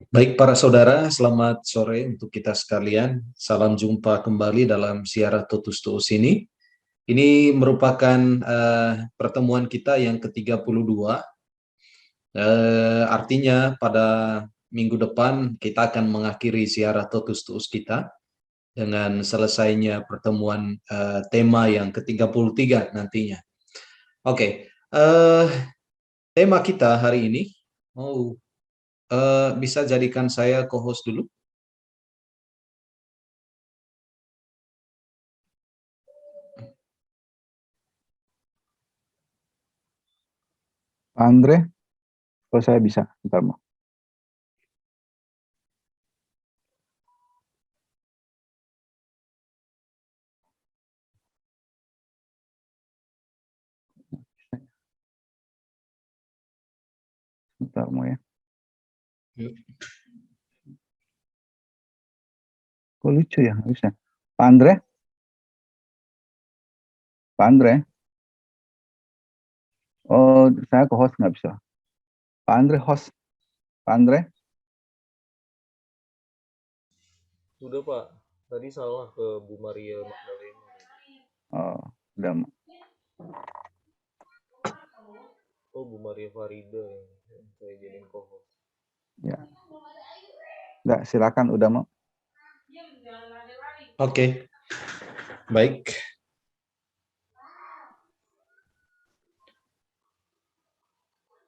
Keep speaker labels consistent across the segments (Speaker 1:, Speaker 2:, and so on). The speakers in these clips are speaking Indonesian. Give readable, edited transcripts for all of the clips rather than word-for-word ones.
Speaker 1: Baik para saudara, selamat sore untuk kita sekalian. Salam jumpa kembali dalam siaran Totus Tuus ini. Ini merupakan pertemuan kita yang ke-32. Artinya pada minggu depan kita akan mengakhiri siaran Totus Tuus kita dengan selesainya pertemuan tema yang ke-33 nantinya. Oke, tema kita hari ini, bisa jadikan saya co-host dulu.
Speaker 2: Andre, kalau saya bisa, bentar mau. Bentar mau ya. Kok lucu ya, nggak bisa. Pak Andre? Pak Andre? Oh, saya ke host nggak bisa. Pak Andre host. Pak Andre?
Speaker 3: Udah Pak, tadi salah ke Bu Maria Magdalena.
Speaker 2: Oh, udah.
Speaker 3: Oh, Bu Maria Farida yang saya jadiin co-host.
Speaker 2: Ya. Nggak, silakan udah mau.
Speaker 1: Oke. Baik.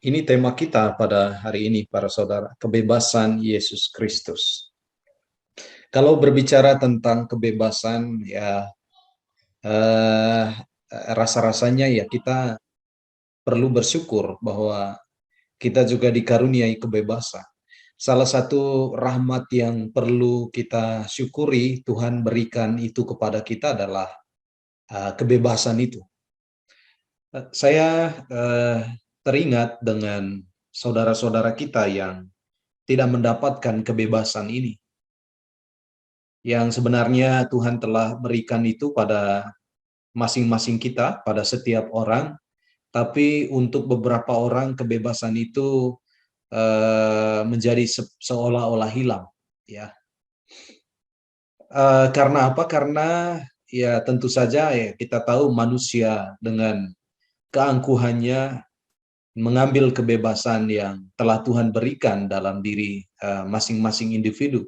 Speaker 1: Ini tema kita pada hari ini, para saudara, kebebasan Yesus Kristus. Kalau berbicara tentang kebebasan, ya rasa-rasanya ya kita perlu bersyukur bahwa kita juga dikaruniai kebebasan. Salah satu rahmat yang perlu kita syukuri Tuhan berikan itu kepada kita adalah kebebasan itu. Saya teringat dengan saudara-saudara kita yang tidak mendapatkan kebebasan ini. Yang sebenarnya Tuhan telah berikan itu pada masing-masing kita, pada setiap orang, tapi untuk beberapa orang kebebasan itu menjadi seolah-olah hilang. Ya. Karena apa? Karena ya tentu saja ya kita tahu manusia dengan keangkuhannya mengambil kebebasan yang telah Tuhan berikan dalam diri masing-masing individu.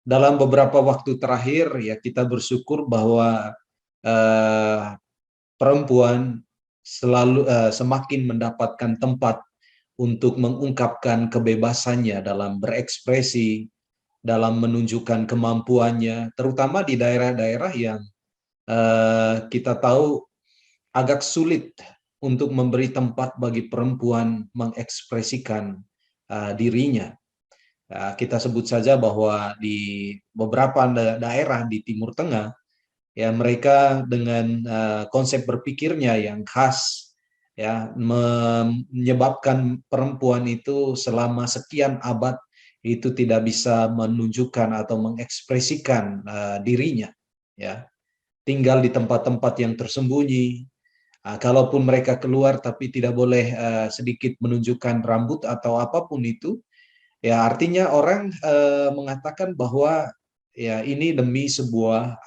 Speaker 1: Dalam beberapa waktu terakhir ya kita bersyukur bahwa perempuan selalu semakin mendapatkan tempat untuk mengungkapkan kebebasannya dalam berekspresi, dalam menunjukkan kemampuannya, terutama di daerah-daerah yang kita tahu agak sulit untuk memberi tempat bagi perempuan mengekspresikan dirinya. Kita sebut saja bahwa di beberapa daerah di Timur Tengah, ya mereka dengan konsep berpikirnya yang khas, ya menyebabkan perempuan itu selama sekian abad itu tidak bisa menunjukkan atau mengekspresikan dirinya, ya tinggal di tempat-tempat yang tersembunyi. Kalaupun mereka keluar tapi tidak boleh sedikit menunjukkan rambut atau apapun itu, ya artinya orang mengatakan bahwa ya ini demi sebuah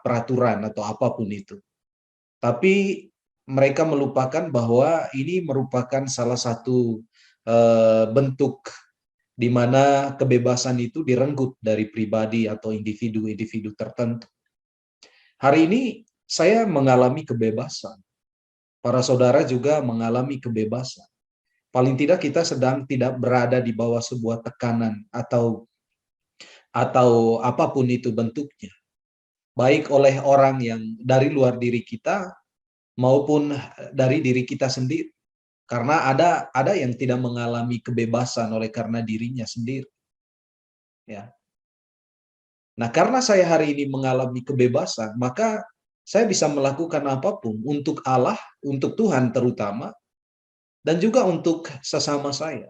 Speaker 1: peraturan atau apapun itu. Tapi mereka melupakan bahwa ini merupakan salah satu bentuk di mana kebebasan itu direnggut dari pribadi atau individu-individu tertentu. Hari ini saya mengalami kebebasan. Para saudara juga mengalami kebebasan. Paling tidak kita sedang tidak berada di bawah sebuah tekanan atau apapun itu bentuknya. Baik oleh orang yang dari luar diri kita maupun dari diri kita sendiri. Karena ada yang tidak mengalami kebebasan oleh karena dirinya sendiri. Ya. Nah, karena saya hari ini mengalami kebebasan, maka saya bisa melakukan apapun untuk Allah, untuk Tuhan terutama, dan juga untuk sesama saya.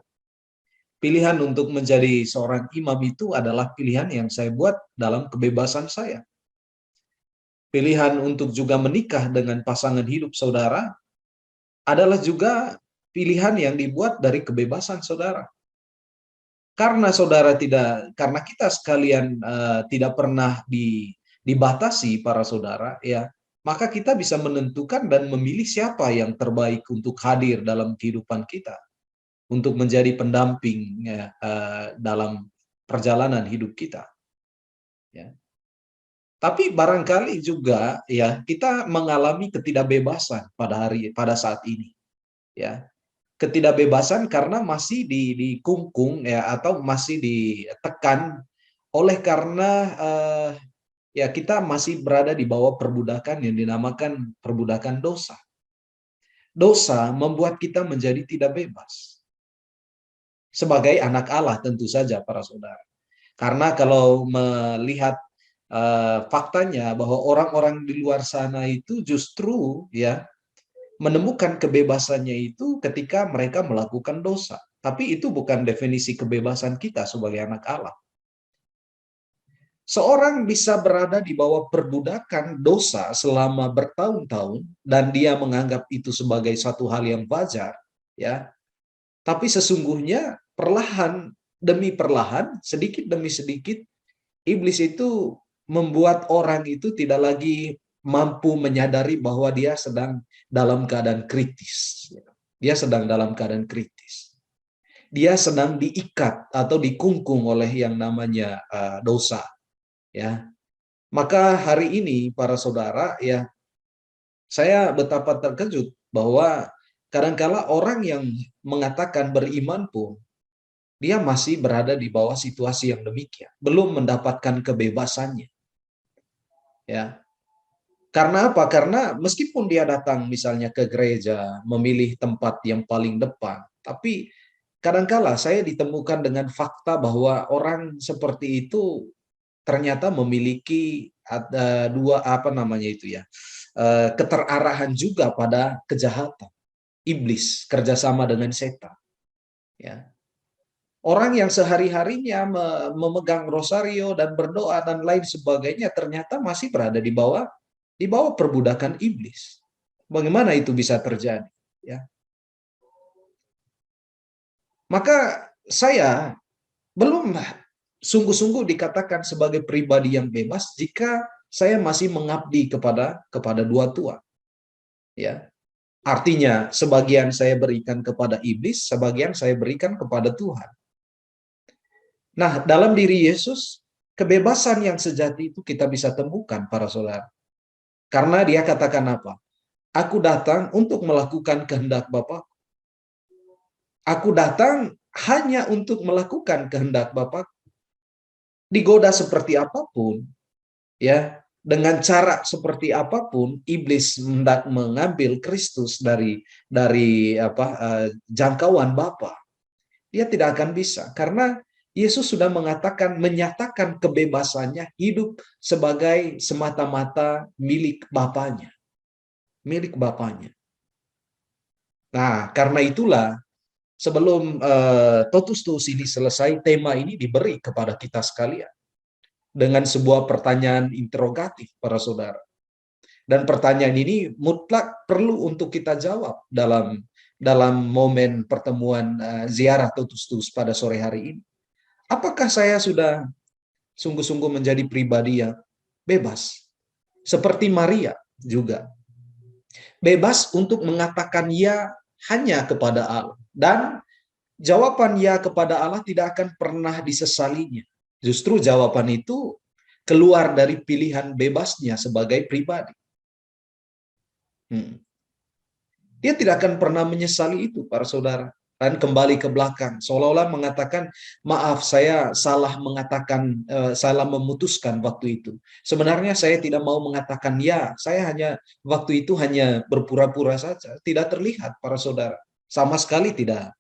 Speaker 1: Pilihan untuk menjadi seorang imam itu adalah pilihan yang saya buat dalam kebebasan saya. Pilihan untuk juga menikah dengan pasangan hidup saudara adalah juga pilihan yang dibuat dari kebebasan saudara. Karena saudara tidak, karena kita sekalian tidak pernah dibatasi para saudara, ya, maka kita bisa menentukan dan memilih siapa yang terbaik untuk hadir dalam kehidupan kita, untuk menjadi pendamping ya, dalam perjalanan hidup kita. Ya. Tapi barangkali juga ya kita mengalami ketidakbebasan pada saat ini, ya. Ketidakbebasan karena masih dikungkung ya atau masih ditekan oleh karena ya kita masih berada di bawah perbudakan yang dinamakan perbudakan dosa. Dosa membuat kita menjadi tidak bebas. Sebagai anak Allah tentu saja para saudara. Karena kalau melihat faktanya bahwa orang-orang di luar sana itu justru ya menemukan kebebasannya itu ketika mereka melakukan dosa. Tapi itu bukan definisi kebebasan kita sebagai anak Allah. Seorang bisa berada di bawah perbudakan dosa selama bertahun-tahun dan dia menganggap itu sebagai satu hal yang wajar, ya. Tapi sesungguhnya perlahan demi perlahan, sedikit demi sedikit, iblis itu membuat orang itu tidak lagi mampu menyadari bahwa dia sedang dalam keadaan kritis. Dia sedang dalam keadaan kritis. Dia sedang diikat atau dikungkung oleh yang namanya dosa. Ya, maka hari ini para saudara, ya, saya betapa terkejut bahwa kadangkala orang yang mengatakan beriman pun dia masih berada di bawah situasi yang demikian, belum mendapatkan kebebasannya. Ya. Karena apa? Karena meskipun dia datang misalnya ke gereja, memilih tempat yang paling depan, tapi kadangkala saya ditemukan dengan fakta bahwa orang seperti itu ternyata memiliki ada dua apa namanya itu ya, keterarahan juga pada kejahatan. Iblis kerjasama dengan setan. Ya. Orang yang sehari-harinya memegang rosario dan berdoa dan lain sebagainya ternyata masih berada di bawah perbudakan iblis. Bagaimana itu bisa terjadi? Ya. Maka saya belum sungguh-sungguh dikatakan sebagai pribadi yang bebas jika saya masih mengabdi kepada dua Tuhan. Ya. Artinya sebagian saya berikan kepada iblis, sebagian saya berikan kepada Tuhan. Nah, dalam diri Yesus, kebebasan yang sejati itu kita bisa temukan para saudara. Karena dia katakan apa? Aku datang untuk melakukan kehendak Bapa. Aku datang hanya untuk melakukan kehendak Bapa. Digoda seperti apapun, ya, dengan cara seperti apapun, iblis hendak mengambil Kristus dari jangkauan Bapa. Dia tidak akan bisa karena Yesus sudah menyatakan kebebasannya hidup sebagai semata-mata milik Bapanya. Milik Bapanya. Nah, karena itulah sebelum Totus Tuus ini selesai, tema ini diberi kepada kita sekalian dengan sebuah pertanyaan interrogatif para saudara. Dan pertanyaan ini mutlak perlu untuk kita jawab dalam momen pertemuan ziarah Totus Tuus pada sore hari ini. Apakah saya sudah sungguh-sungguh menjadi pribadi yang bebas? Seperti Maria juga. Bebas untuk mengatakan ya hanya kepada Allah. Dan jawaban ya kepada Allah tidak akan pernah disesalinya. Justru jawaban itu keluar dari pilihan bebasnya sebagai pribadi. Dia tidak akan pernah menyesali itu, para saudara. Dan kembali ke belakang, seolah-olah mengatakan, maaf saya salah mengatakan, salah memutuskan waktu itu. Sebenarnya saya tidak mau mengatakan ya, saya hanya waktu itu hanya berpura-pura saja, tidak terlihat para saudara. Sama sekali tidak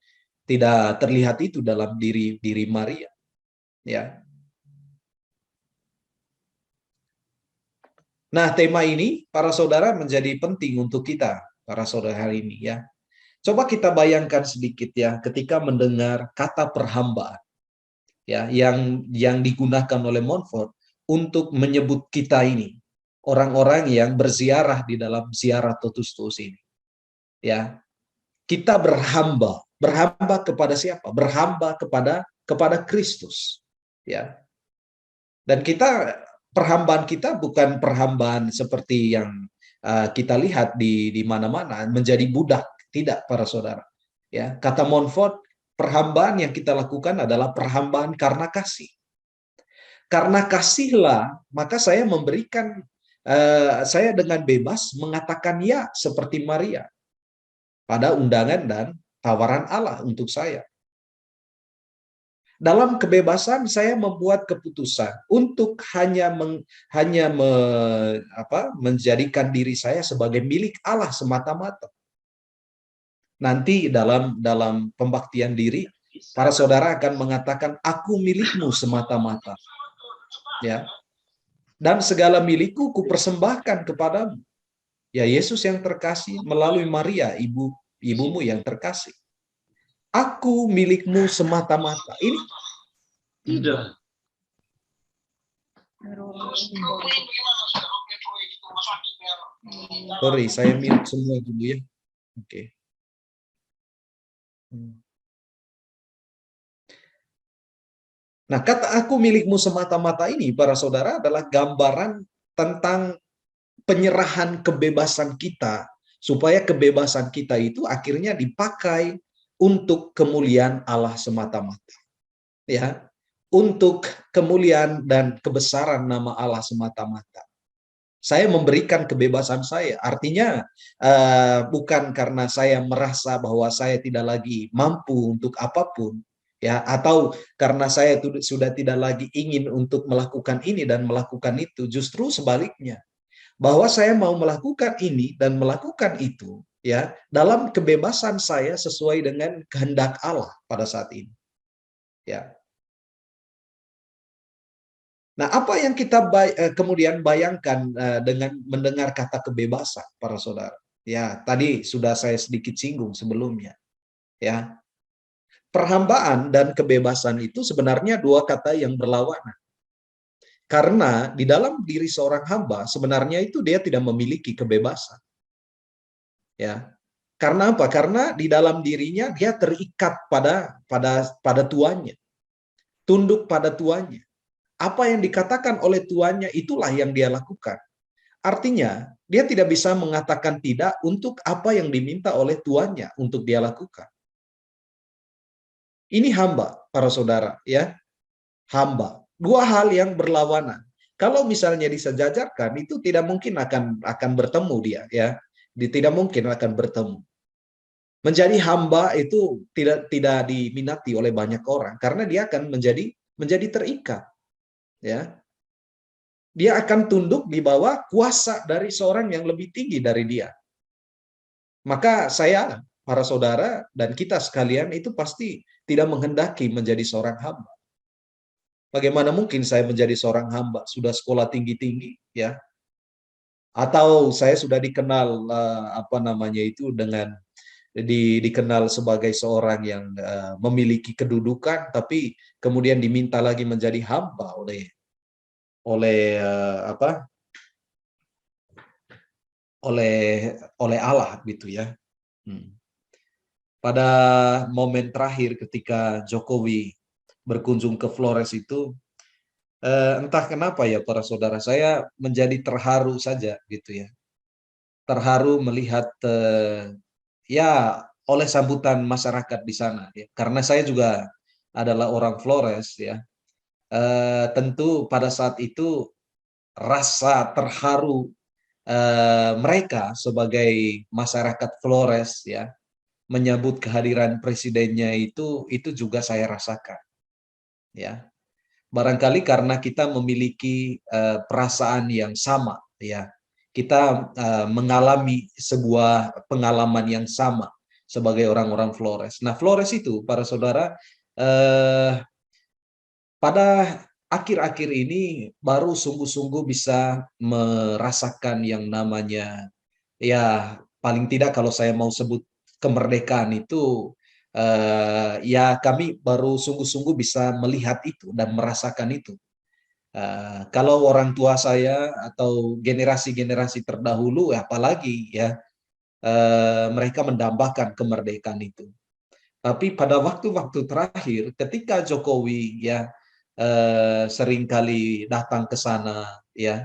Speaker 1: terlihat itu dalam diri Maria. Ya. Nah, tema ini para saudara menjadi penting untuk kita, para saudara hari ini ya. Coba kita bayangkan sedikit ya, ketika mendengar kata perhambaan, ya, yang digugakan oleh Montfort untuk menyebut kita ini, orang-orang yang berziarah di dalam ziarah Totus Tuus ini, ya, kita berhamba kepada siapa? Berhamba kepada kepada Kristus, ya. Dan perhambaan kita bukan perhambaan seperti yang kita lihat di mana-mana, menjadi budak, tidak para saudara. Ya, kata Montfort, perhambaan yang kita lakukan adalah perhambaan karena kasih. Karena kasihlah, maka saya memberikan, saya dengan bebas mengatakan ya seperti Maria pada undangan dan tawaran Allah untuk saya. Dalam kebebasan saya membuat keputusan untuk menjadikan diri saya sebagai milik Allah semata-mata. Nanti dalam pembaktian diri, para saudara akan mengatakan, aku milikmu semata-mata. Ya. Dan segala milikku kupersembahkan kepadamu. Ya Yesus yang terkasih melalui Maria, ibumu yang terkasih. Aku milikmu semata-mata. Ini tidak. Sorry, saya mute semua dulu ya. Oke. Nah, kata aku milikmu semata-mata ini, para saudara, adalah gambaran tentang penyerahan kebebasan kita, supaya kebebasan kita itu akhirnya dipakai untuk kemuliaan Allah semata-mata. Ya, untuk kemuliaan dan kebesaran nama Allah semata-mata. Saya memberikan kebebasan saya, artinya bukan karena saya merasa bahwa saya tidak lagi mampu untuk apapun, ya, atau karena saya sudah tidak lagi ingin untuk melakukan ini dan melakukan itu. Justru sebaliknya, bahwa saya mau melakukan ini dan melakukan itu, ya, dalam kebebasan saya sesuai dengan kehendak Allah pada saat ini. Ya. Nah, apa yang kita kemudian bayangkan dengan mendengar kata kebebasan, para saudara? Ya, tadi sudah saya sedikit singgung sebelumnya. Ya, perhambaan dan kebebasan itu sebenarnya dua kata yang berlawanan. Karena di dalam diri seorang hamba sebenarnya itu dia tidak memiliki kebebasan. Ya, karena apa? Karena di dalam dirinya dia terikat pada tuannya, tunduk pada tuannya. Apa yang dikatakan oleh tuannya itulah yang dia lakukan. Artinya, dia tidak bisa mengatakan tidak untuk apa yang diminta oleh tuannya untuk dia lakukan. Ini hamba, para saudara, ya. Hamba. Dua hal yang berlawanan. Kalau misalnya disejajarkan, itu tidak mungkin akan bertemu dia, ya. Tidak mungkin akan bertemu. Menjadi hamba itu tidak diminati oleh banyak orang karena dia akan menjadi terikat. Ya, dia akan tunduk di bawah kuasa dari seorang yang lebih tinggi dari dia. Maka saya, para saudara, dan kita sekalian itu pasti tidak menghendaki menjadi seorang hamba. Bagaimana mungkin saya menjadi seorang hamba? Sudah sekolah tinggi-tinggi, ya? Atau saya sudah dikenal dikenal sebagai seorang yang memiliki kedudukan, tapi kemudian diminta lagi menjadi hamba oleh Allah gitu ya. Pada momen terakhir ketika Jokowi berkunjung ke Flores itu, entah kenapa ya para saudara, saya menjadi terharu saja gitu ya. Terharu melihat ya oleh sambutan masyarakat di sana ya. Karena saya juga adalah orang Flores ya. Tentu pada saat itu rasa terharu mereka sebagai masyarakat Flores ya menyambut kehadiran presidennya itu juga saya rasakan ya. Barangkali karena kita memiliki perasaan yang sama ya. Kita mengalami sebuah pengalaman yang sama sebagai orang-orang Flores. Nah, Flores itu para saudara pada akhir-akhir ini baru sungguh-sungguh bisa merasakan yang namanya, ya paling tidak kalau saya mau sebut kemerdekaan itu, ya kami baru sungguh-sungguh bisa melihat itu dan merasakan itu. Kalau orang tua saya atau generasi-generasi terdahulu, apalagi ya mereka mendambakan kemerdekaan itu. Tapi pada waktu-waktu terakhir, ketika Jokowi ya seringkali datang ke sana, ya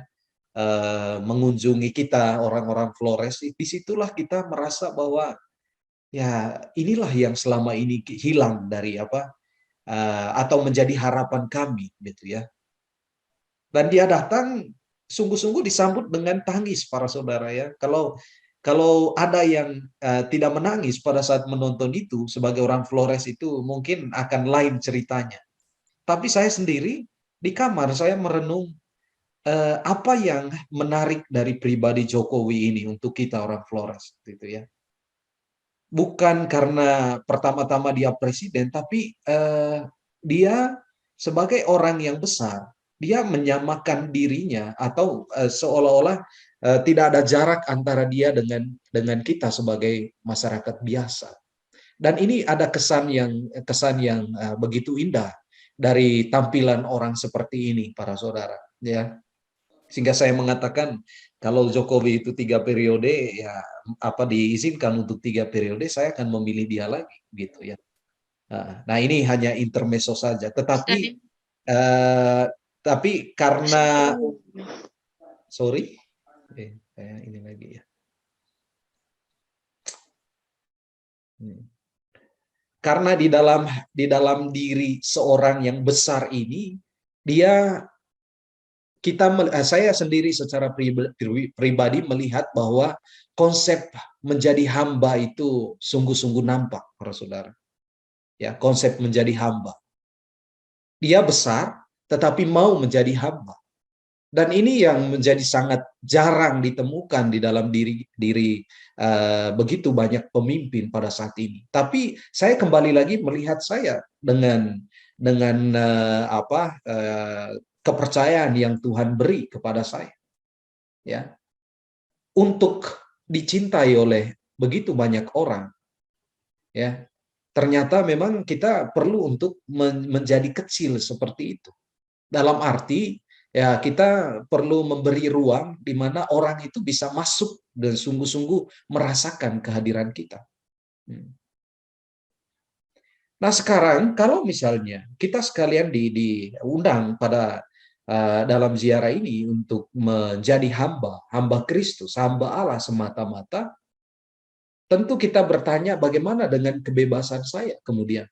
Speaker 1: mengunjungi kita orang-orang Flores, disitulah kita merasa bahwa ya inilah yang selama ini hilang dari atau menjadi harapan kami, gitu ya. Dan dia datang sungguh-sungguh disambut dengan tangis, para saudara ya. Kalau ada yang tidak menangis pada saat menonton itu, sebagai orang Flores itu mungkin akan lain ceritanya. Tapi saya sendiri di kamar saya merenung apa yang menarik dari pribadi Jokowi ini untuk kita orang Flores, gitu ya. Bukan karena pertama-tama dia presiden, tapi dia sebagai orang yang besar, dia menyamakan dirinya atau seolah-olah tidak ada jarak antara dia dengan kita sebagai masyarakat biasa. Dan ini ada kesan yang begitu indah dari tampilan orang seperti ini, para saudara, ya. Sehingga saya mengatakan kalau Jokowi itu 3 periode, ya diizinkan untuk 3 periode, saya akan memilih dia lagi, gitu ya. Nah, ini hanya intermezzo saja. Tapi karena sorry, saya ini lagi ya. Karena di dalam diri seorang yang besar ini, saya sendiri secara pribadi melihat bahwa konsep menjadi hamba itu sungguh-sungguh nampak, para saudara. Ya, konsep menjadi hamba. Dia besar, tetapi mau menjadi hamba. Dan ini yang menjadi sangat jarang ditemukan di dalam diri begitu banyak pemimpin pada saat ini. Tapi saya kembali lagi melihat saya dengan kepercayaan yang Tuhan beri kepada saya, ya, untuk dicintai oleh begitu banyak orang, ya. Ternyata memang kita perlu untuk menjadi kecil seperti itu. Dalam arti, ya, kita perlu memberi ruang di mana orang itu bisa masuk dan sungguh-sungguh merasakan kehadiran kita. Nah, sekarang kalau misalnya kita sekalian diundang pada dalam ziarah ini untuk menjadi hamba Kristus, hamba Allah semata-mata, tentu kita bertanya bagaimana dengan kebebasan saya kemudian.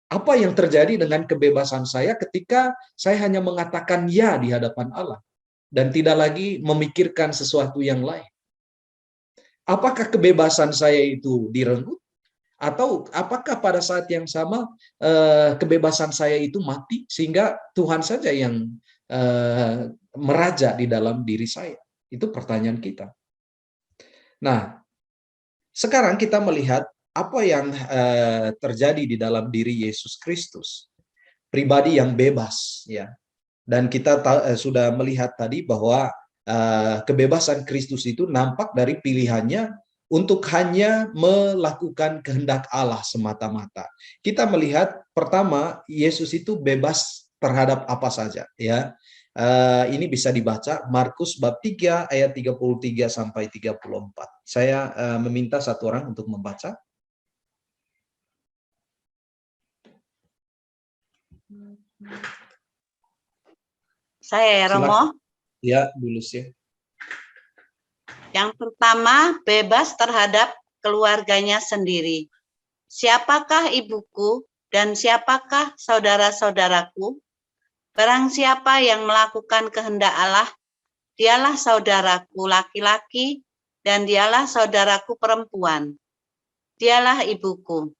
Speaker 1: Apa yang terjadi dengan kebebasan saya ketika saya hanya mengatakan ya di hadapan Allah dan tidak lagi memikirkan sesuatu yang lain? Apakah kebebasan saya itu direnggut? Atau apakah pada saat yang sama kebebasan saya itu mati sehingga Tuhan saja yang meraja di dalam diri saya? Itu pertanyaan kita. Nah, sekarang kita melihat apa yang terjadi di dalam diri Yesus Kristus, pribadi yang bebas, ya. Dan kita sudah melihat tadi bahwa kebebasan Kristus itu nampak dari pilihannya untuk hanya melakukan kehendak Allah semata-mata. Kita melihat pertama, Yesus itu bebas terhadap apa saja, ya. Ini bisa dibaca Markus bab 3 ayat 33 sampai 34. Saya meminta satu orang untuk membaca.
Speaker 4: Saya ya, Romo.
Speaker 1: Ya, Bulus ya.
Speaker 4: Yang pertama, bebas terhadap keluarganya sendiri. Siapakah ibuku dan siapakah saudara-saudaraku? Barang siapa yang melakukan kehendak Allah, dialah saudaraku laki-laki dan dialah saudaraku perempuan. Dialah ibuku.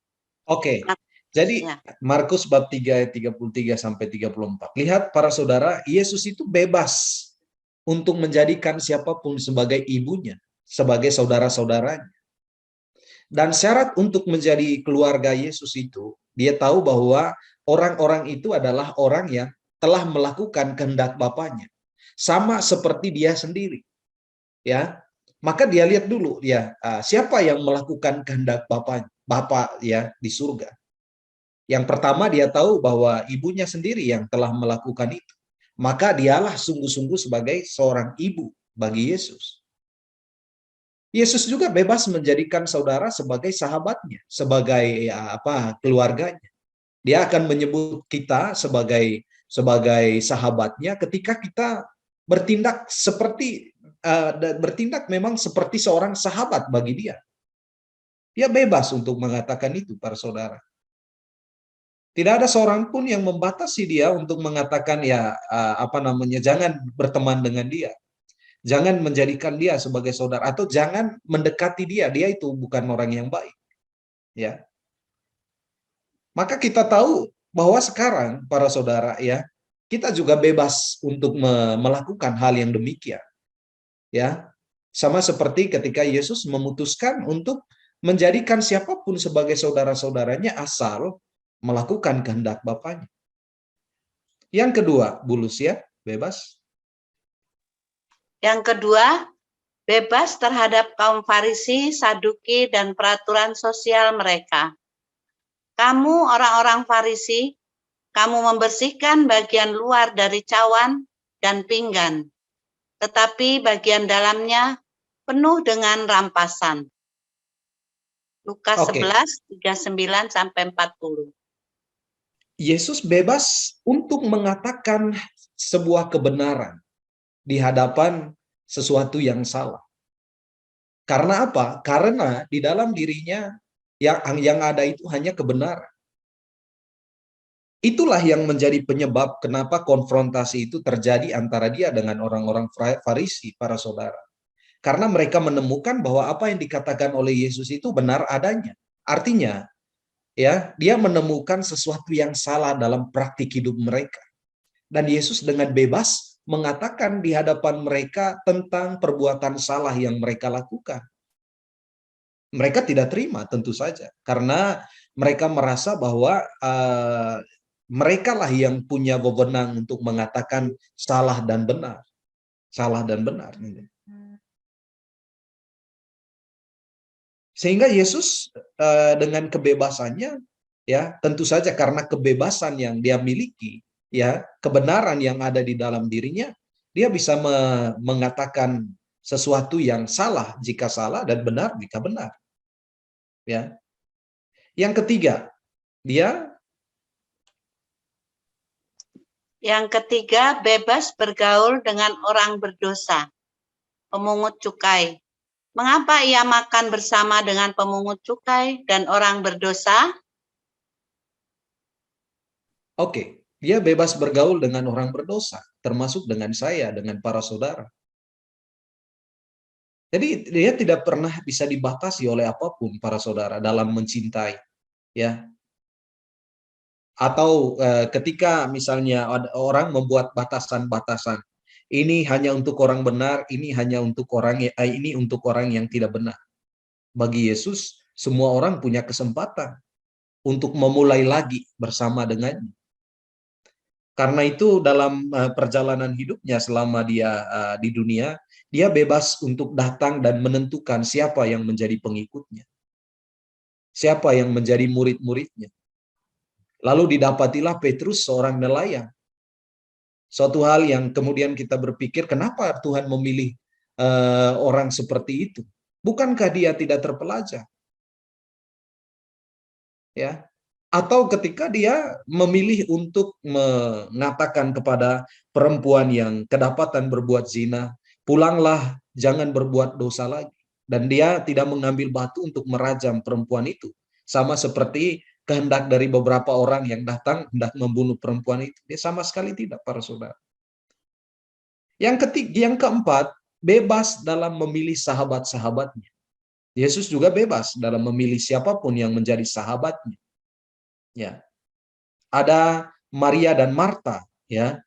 Speaker 1: Oke. Jadi Markus bab 3 ayat 33 sampai 34. Lihat para saudara, Yesus itu bebas untuk menjadikan siapapun sebagai ibunya, sebagai saudara-saudaranya. Dan syarat untuk menjadi keluarga Yesus itu, dia tahu bahwa orang-orang itu adalah orang yang telah melakukan kehendak Bapaknya, sama seperti dia sendiri. Ya, maka dia lihat dulu ya, siapa yang melakukan kehendak Bapa ya di surga. Yang pertama dia tahu bahwa ibunya sendiri yang telah melakukan itu. Maka dialah sungguh-sungguh sebagai seorang ibu bagi Yesus. Yesus juga bebas menjadikan saudara sebagai sahabatnya, sebagai keluarganya. Dia akan menyebut kita sebagai sahabatnya ketika kita bertindak memang seperti seorang sahabat bagi dia. Dia bebas untuk mengatakan itu, para saudara. Tidak ada seorang pun yang membatasi dia untuk mengatakan jangan berteman dengan dia. Jangan menjadikan dia sebagai saudara atau jangan mendekati dia. Dia itu bukan orang yang baik. Ya. Maka kita tahu bahwa sekarang para saudara kita juga bebas untuk melakukan hal yang demikian. Ya. Sama seperti ketika Yesus memutuskan untuk menjadikan siapapun sebagai saudara-saudaranya asal melakukan kehendak Bapaknya. Yang kedua, Bu Lucia, bebas.
Speaker 4: Yang kedua, bebas terhadap kaum Farisi, Saduki, dan peraturan sosial mereka. Kamu orang-orang Farisi, kamu membersihkan bagian luar dari cawan dan pinggan, tetapi bagian dalamnya penuh dengan rampasan. Lukas 11, 39-40.
Speaker 1: Yesus bebas untuk mengatakan sebuah kebenaran di hadapan sesuatu yang salah. Karena apa? Karena di dalam dirinya yang ada itu hanya kebenaran. Itulah yang menjadi penyebab kenapa konfrontasi itu terjadi antara dia dengan orang-orang Farisi, para saudara. Karena mereka menemukan bahwa apa yang dikatakan oleh Yesus itu benar adanya. Artinya, dia menemukan sesuatu yang salah dalam praktik hidup mereka. Dan Yesus dengan bebas mengatakan di hadapan mereka tentang perbuatan salah yang mereka lakukan. Mereka tidak terima tentu saja, karena mereka merasa bahwa mereka lah yang punya wewenang untuk mengatakan salah dan benar. Salah dan benar. Sehingga Yesus dengan kebebasannya, tentu saja karena kebebasan yang dia miliki, kebenaran yang ada di dalam dirinya, dia bisa mengatakan sesuatu yang salah jika salah dan benar jika benar. Ya. Yang ketiga,
Speaker 4: Yang ketiga, bebas bergaul dengan orang berdosa, pemungut cukai. Mengapa ia makan bersama dengan pemungut cukai dan orang berdosa?
Speaker 1: Oke, dia bebas bergaul dengan orang berdosa, termasuk dengan saya, dengan para saudara. Jadi dia tidak pernah bisa dibatasi oleh apapun, para saudara, dalam mencintai. Ya. Atau ketika misalnya orang membuat batasan-batasan, ini hanya untuk orang benar, ini hanya untuk ini untuk orang yang tidak benar. Bagi Yesus, semua orang punya kesempatan untuk memulai lagi bersama dengannya. Karena itu dalam perjalanan hidupnya selama dia di dunia, dia bebas untuk datang dan menentukan siapa yang menjadi pengikutnya. Siapa yang menjadi murid-muridnya. Lalu didapatilah Petrus seorang nelayan. Suatu hal yang kemudian kita berpikir, kenapa Tuhan memilih orang seperti itu? Bukankah dia tidak terpelajar? Ya. Atau ketika dia memilih untuk mengatakan kepada perempuan yang kedapatan berbuat zina, pulanglah, jangan berbuat dosa lagi. Dan dia tidak mengambil batu untuk merajam perempuan itu. Sama seperti kehendak dari beberapa orang yang datang hendak membunuh perempuan itu. Dia sama sekali tidak, para saudara. Yang keempat, bebas dalam memilih sahabat-sahabatnya. Yesus juga bebas dalam memilih siapapun yang menjadi sahabatnya. Ya. Ada Maria dan Marta,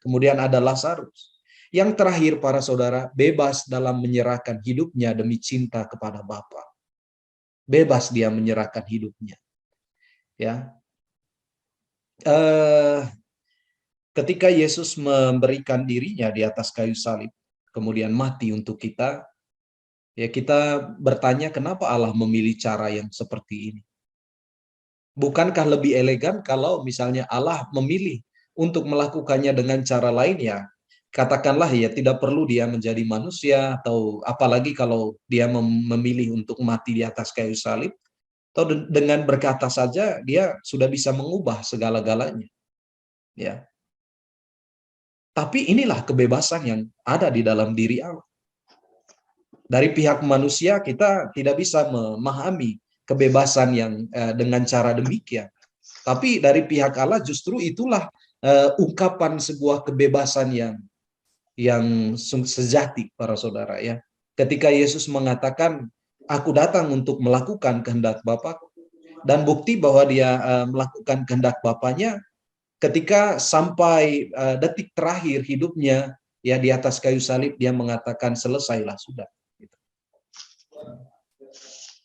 Speaker 1: kemudian ada Lazarus. Yang terakhir, para saudara, bebas dalam menyerahkan hidupnya demi cinta kepada Bapa. Bebas dia menyerahkan hidupnya. Ya. Ketika Yesus memberikan dirinya di atas kayu salib, kemudian mati untuk kita, kita bertanya kenapa Allah memilih cara yang seperti ini. Bukankah lebih elegan kalau misalnya Allah memilih untuk melakukannya dengan cara lain, katakanlah ya tidak perlu dia menjadi manusia, atau apalagi kalau dia memilih untuk mati di atas kayu salib, atau dengan berkata saja dia sudah bisa mengubah segala-galanya, ya. Tapi inilah kebebasan yang ada di dalam diri Allah. Dari pihak manusia kita tidak bisa memahami kebebasan yang dengan cara demikian. Tapi dari pihak Allah justru itulah ungkapan sebuah kebebasan yang sejati, para saudara, ya. Ketika Yesus mengatakan, aku datang untuk melakukan kehendak Bapa, dan bukti bahwa dia melakukan kehendak Bapanya ketika sampai detik terakhir hidupnya, ya, di atas kayu salib, dia mengatakan selesailah sudah.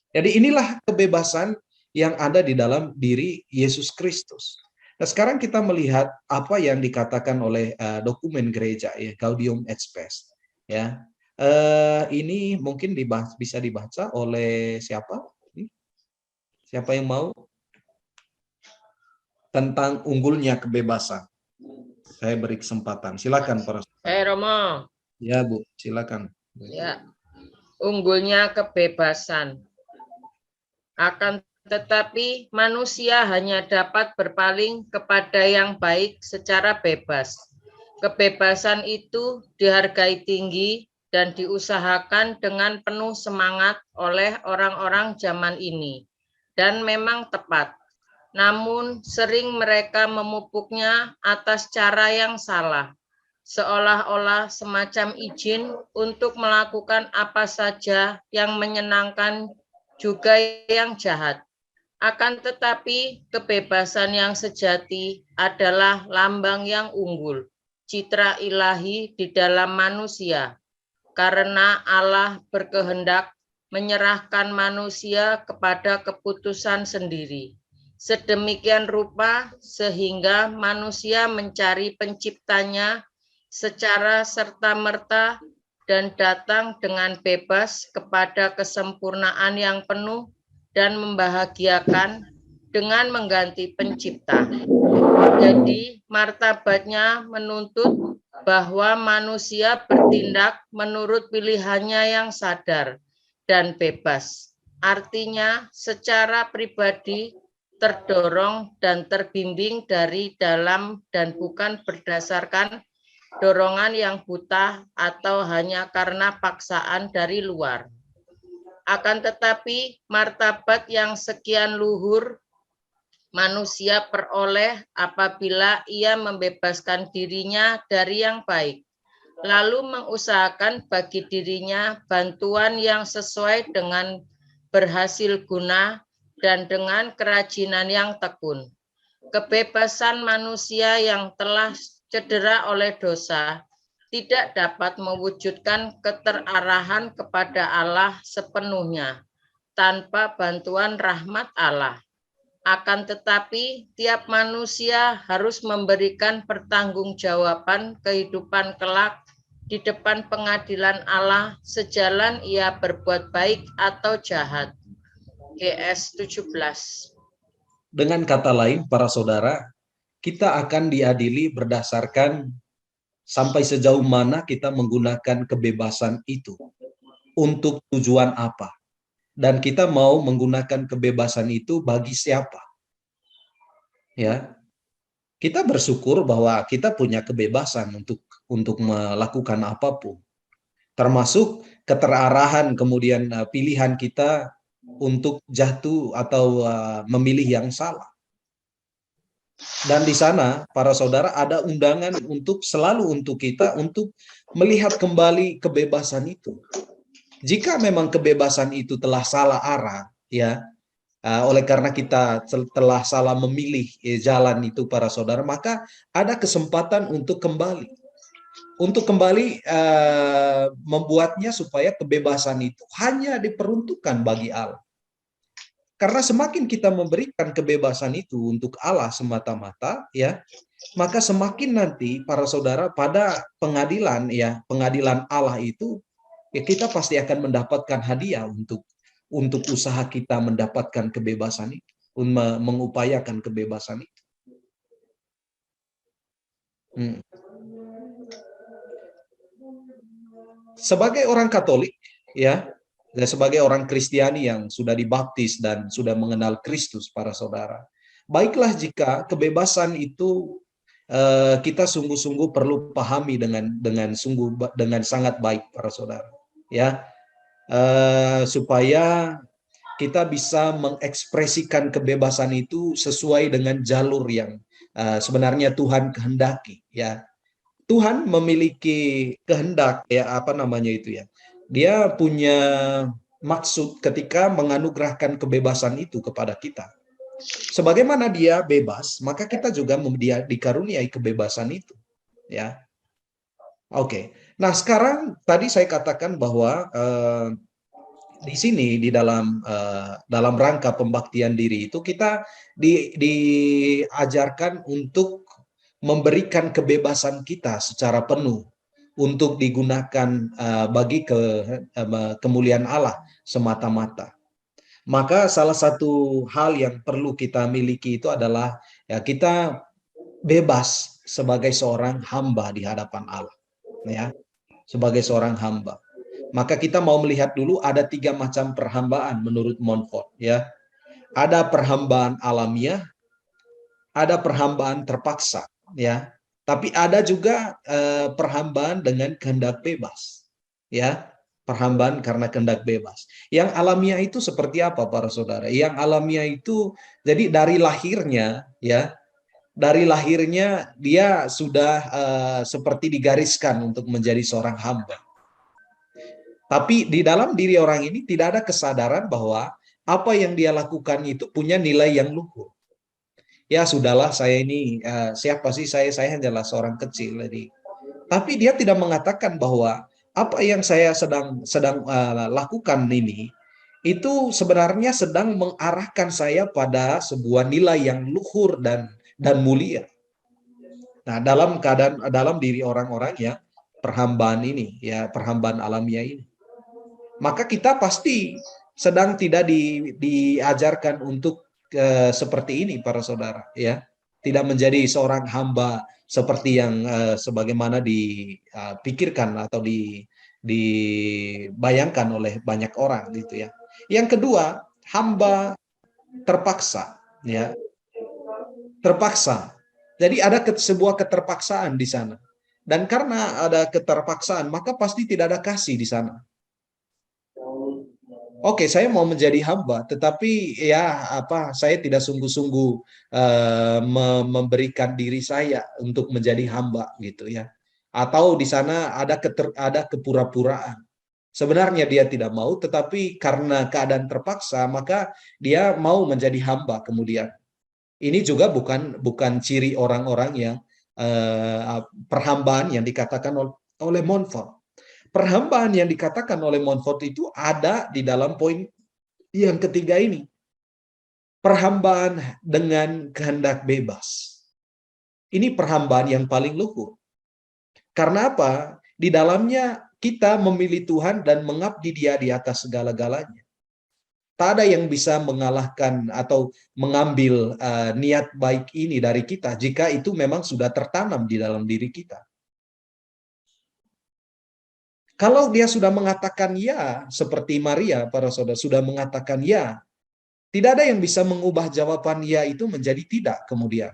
Speaker 1: Jadi inilah kebebasan yang ada di dalam diri Yesus Kristus. Nah, sekarang kita melihat apa yang dikatakan oleh dokumen gereja, ya, Gaudium et Spes. Ya, ini mungkin bisa dibaca oleh siapa? Siapa yang mau? Tentang unggulnya kebebasan. Saya beri kesempatan. Silakan, para.
Speaker 5: Romo.
Speaker 1: Ya, Bu, silakan.
Speaker 5: Ya, unggulnya kebebasan. Akan tetapi manusia hanya dapat berpaling kepada yang baik secara bebas. Kebebasan itu dihargai tinggi dan diusahakan dengan penuh semangat oleh orang-orang zaman ini, dan memang tepat. Namun sering mereka memupuknya atas cara yang salah, seolah-olah semacam izin untuk melakukan apa saja yang menyenangkan juga yang jahat. Akan tetapi kebebasan yang sejati adalah lambang yang unggul, citra ilahi di dalam manusia, karena Allah berkehendak menyerahkan manusia kepada keputusan sendiri. Sedemikian rupa sehingga manusia mencari penciptanya secara serta-merta dan datang dengan bebas kepada kesempurnaan yang penuh dan membahagiakan dengan mengganti pencipta. Jadi martabatnya menuntut bahwa manusia bertindak menurut pilihannya yang sadar dan bebas. Artinya secara pribadi terdorong dan terbimbing dari dalam dan bukan berdasarkan dorongan yang buta atau hanya karena paksaan dari luar. Akan tetapi martabat yang sekian luhur manusia peroleh apabila ia membebaskan dirinya dari yang baik, lalu mengusahakan bagi dirinya bantuan yang sesuai dengan berhasil guna dan dengan kerajinan yang tekun. Kebebasan manusia yang telah cedera oleh dosa tidak dapat mewujudkan keterarahan kepada Allah sepenuhnya tanpa bantuan rahmat Allah. Akan tetapi tiap manusia harus memberikan pertanggungjawaban kehidupan kelak di depan pengadilan Allah sejalan ia berbuat baik atau jahat. GS 17.
Speaker 1: Dengan kata lain, para saudara, kita akan diadili berdasarkan sampai sejauh mana kita menggunakan kebebasan itu, untuk tujuan apa, dan kita mau menggunakan kebebasan itu bagi siapa. Ya, kita bersyukur bahwa kita punya kebebasan untuk melakukan apapun, termasuk keterarahan kemudian pilihan kita untuk jatuh atau memilih yang salah. Dan di sana, para saudara, ada undangan selalu untuk kita untuk melihat kembali kebebasan itu. Jika memang kebebasan itu telah salah arah, ya, oleh karena kita telah salah memilih jalan itu, para saudara, maka ada kesempatan untuk kembali. Untuk kembali membuatnya supaya kebebasan itu hanya diperuntukkan bagi Allah. Karena semakin kita memberikan kebebasan itu untuk Allah semata-mata, ya, maka semakin nanti, para saudara, pada pengadilan, ya, pengadilan Allah itu, ya, kita pasti akan mendapatkan hadiah untuk usaha kita mendapatkan kebebasan itu, mengupayakan kebebasan itu. sebagai orang Katolik, ya, dan sebagai orang Kristiani yang sudah dibaptis dan sudah mengenal Kristus, para saudara, baiklah jika kebebasan itu kita sungguh-sungguh perlu pahami dengan sangat baik, para saudara, ya, supaya kita bisa mengekspresikan kebebasan itu sesuai dengan jalur yang sebenarnya Tuhan kehendaki, ya. Tuhan memiliki kehendak, ya, apa namanya itu, ya. Dia punya maksud ketika menganugerahkan kebebasan itu kepada kita. Sebagaimana dia bebas, maka kita juga dia dikaruniai kebebasan itu, ya. Oke. Nah, sekarang tadi saya katakan bahwa di sini di dalam rangka pembaktian diri itu kita diajarkan untuk memberikan kebebasan kita secara penuh untuk digunakan bagi kemuliaan Allah semata-mata. Maka salah satu hal yang perlu kita miliki itu adalah, ya, kita bebas sebagai seorang hamba di hadapan Allah, ya, sebagai seorang hamba. Maka kita mau melihat dulu ada 3 macam perhambaan menurut Montfort, ya. Ada perhambaan alamiah, ada perhambaan terpaksa, ya. Tapi ada juga perhambaan dengan kehendak bebas, ya. Perhambaan karena kehendak bebas. Yang alamiah itu seperti apa, para saudara? Yang alamiah itu jadi dari lahirnya, ya. Dari lahirnya dia sudah seperti digariskan untuk menjadi seorang hamba. Tapi di dalam diri orang ini tidak ada kesadaran bahwa apa yang dia lakukan itu punya nilai yang luhur. Ya sudahlah, saya ini siapa sih saya hanyalah seorang kecil. Tapi dia tidak mengatakan bahwa apa yang saya sedang lakukan ini itu sebenarnya sedang mengarahkan saya pada sebuah nilai yang luhur dan mulia. Nah, dalam diri orang-orang ya perhambaan ini, ya perhambaan alamiah ini, maka kita pasti sedang tidak diajarkan untuk seperti ini, para saudara, ya, tidak menjadi seorang hamba seperti yang sebagaimana dipikirkan atau dibayangkan oleh banyak orang, gitu ya. Yang kedua, hamba terpaksa, ya, terpaksa. Jadi ada sebuah keterpaksaan di sana, dan karena ada keterpaksaan, maka pasti tidak ada kasih di sana. Oke, saya mau menjadi hamba, tetapi ya saya tidak sungguh-sungguh memberikan diri saya untuk menjadi hamba, gitu ya. Atau di sana ada kepura-puraan. Sebenarnya dia tidak mau, tetapi karena keadaan terpaksa, maka dia mau menjadi hamba kemudian. Ini juga bukan ciri orang-orang yang perhambaan yang dikatakan oleh Montfort. Perhambaan yang dikatakan oleh Montfort itu ada di dalam poin yang ketiga ini. Perhambaan dengan kehendak bebas. Ini perhambaan yang paling luhur. Karena apa? Di dalamnya kita memilih Tuhan dan mengabdi Dia di atas segala-galanya. Tak ada yang bisa mengalahkan atau mengambil niat baik ini dari kita jika itu memang sudah tertanam di dalam diri kita. Kalau dia sudah mengatakan ya, seperti Maria, para saudara, sudah mengatakan ya, tidak ada yang bisa mengubah jawaban ya itu menjadi tidak kemudian.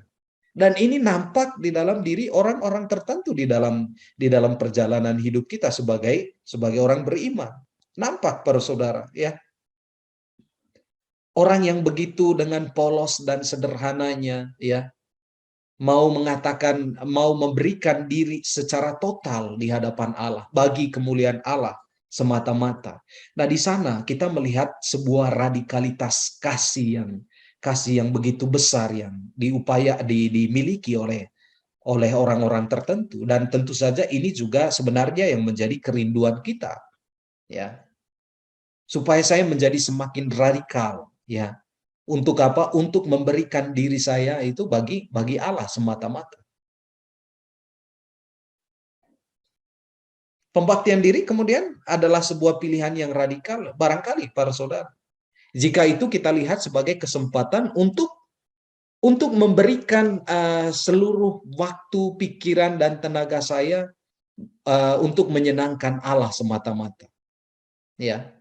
Speaker 1: Dan ini nampak di dalam diri orang-orang tertentu di dalam perjalanan hidup kita sebagai orang beriman. Nampak, para saudara, ya. Orang yang begitu dengan polos dan sederhananya, ya, mau memberikan diri secara total di hadapan Allah bagi kemuliaan Allah semata-mata. Nah, di sana kita melihat sebuah radikalitas kasih yang begitu besar yang dimiliki oleh orang-orang tertentu, dan tentu saja ini juga sebenarnya yang menjadi kerinduan kita, ya. Supaya saya menjadi semakin radikal, ya. Untuk apa? Untuk memberikan diri saya itu bagi Allah semata-mata. Pembaktian diri kemudian adalah sebuah pilihan yang radikal, barangkali, para saudara. Jika itu kita lihat sebagai kesempatan untuk memberikan seluruh waktu, pikiran, dan tenaga saya untuk menyenangkan Allah semata-mata. Ya.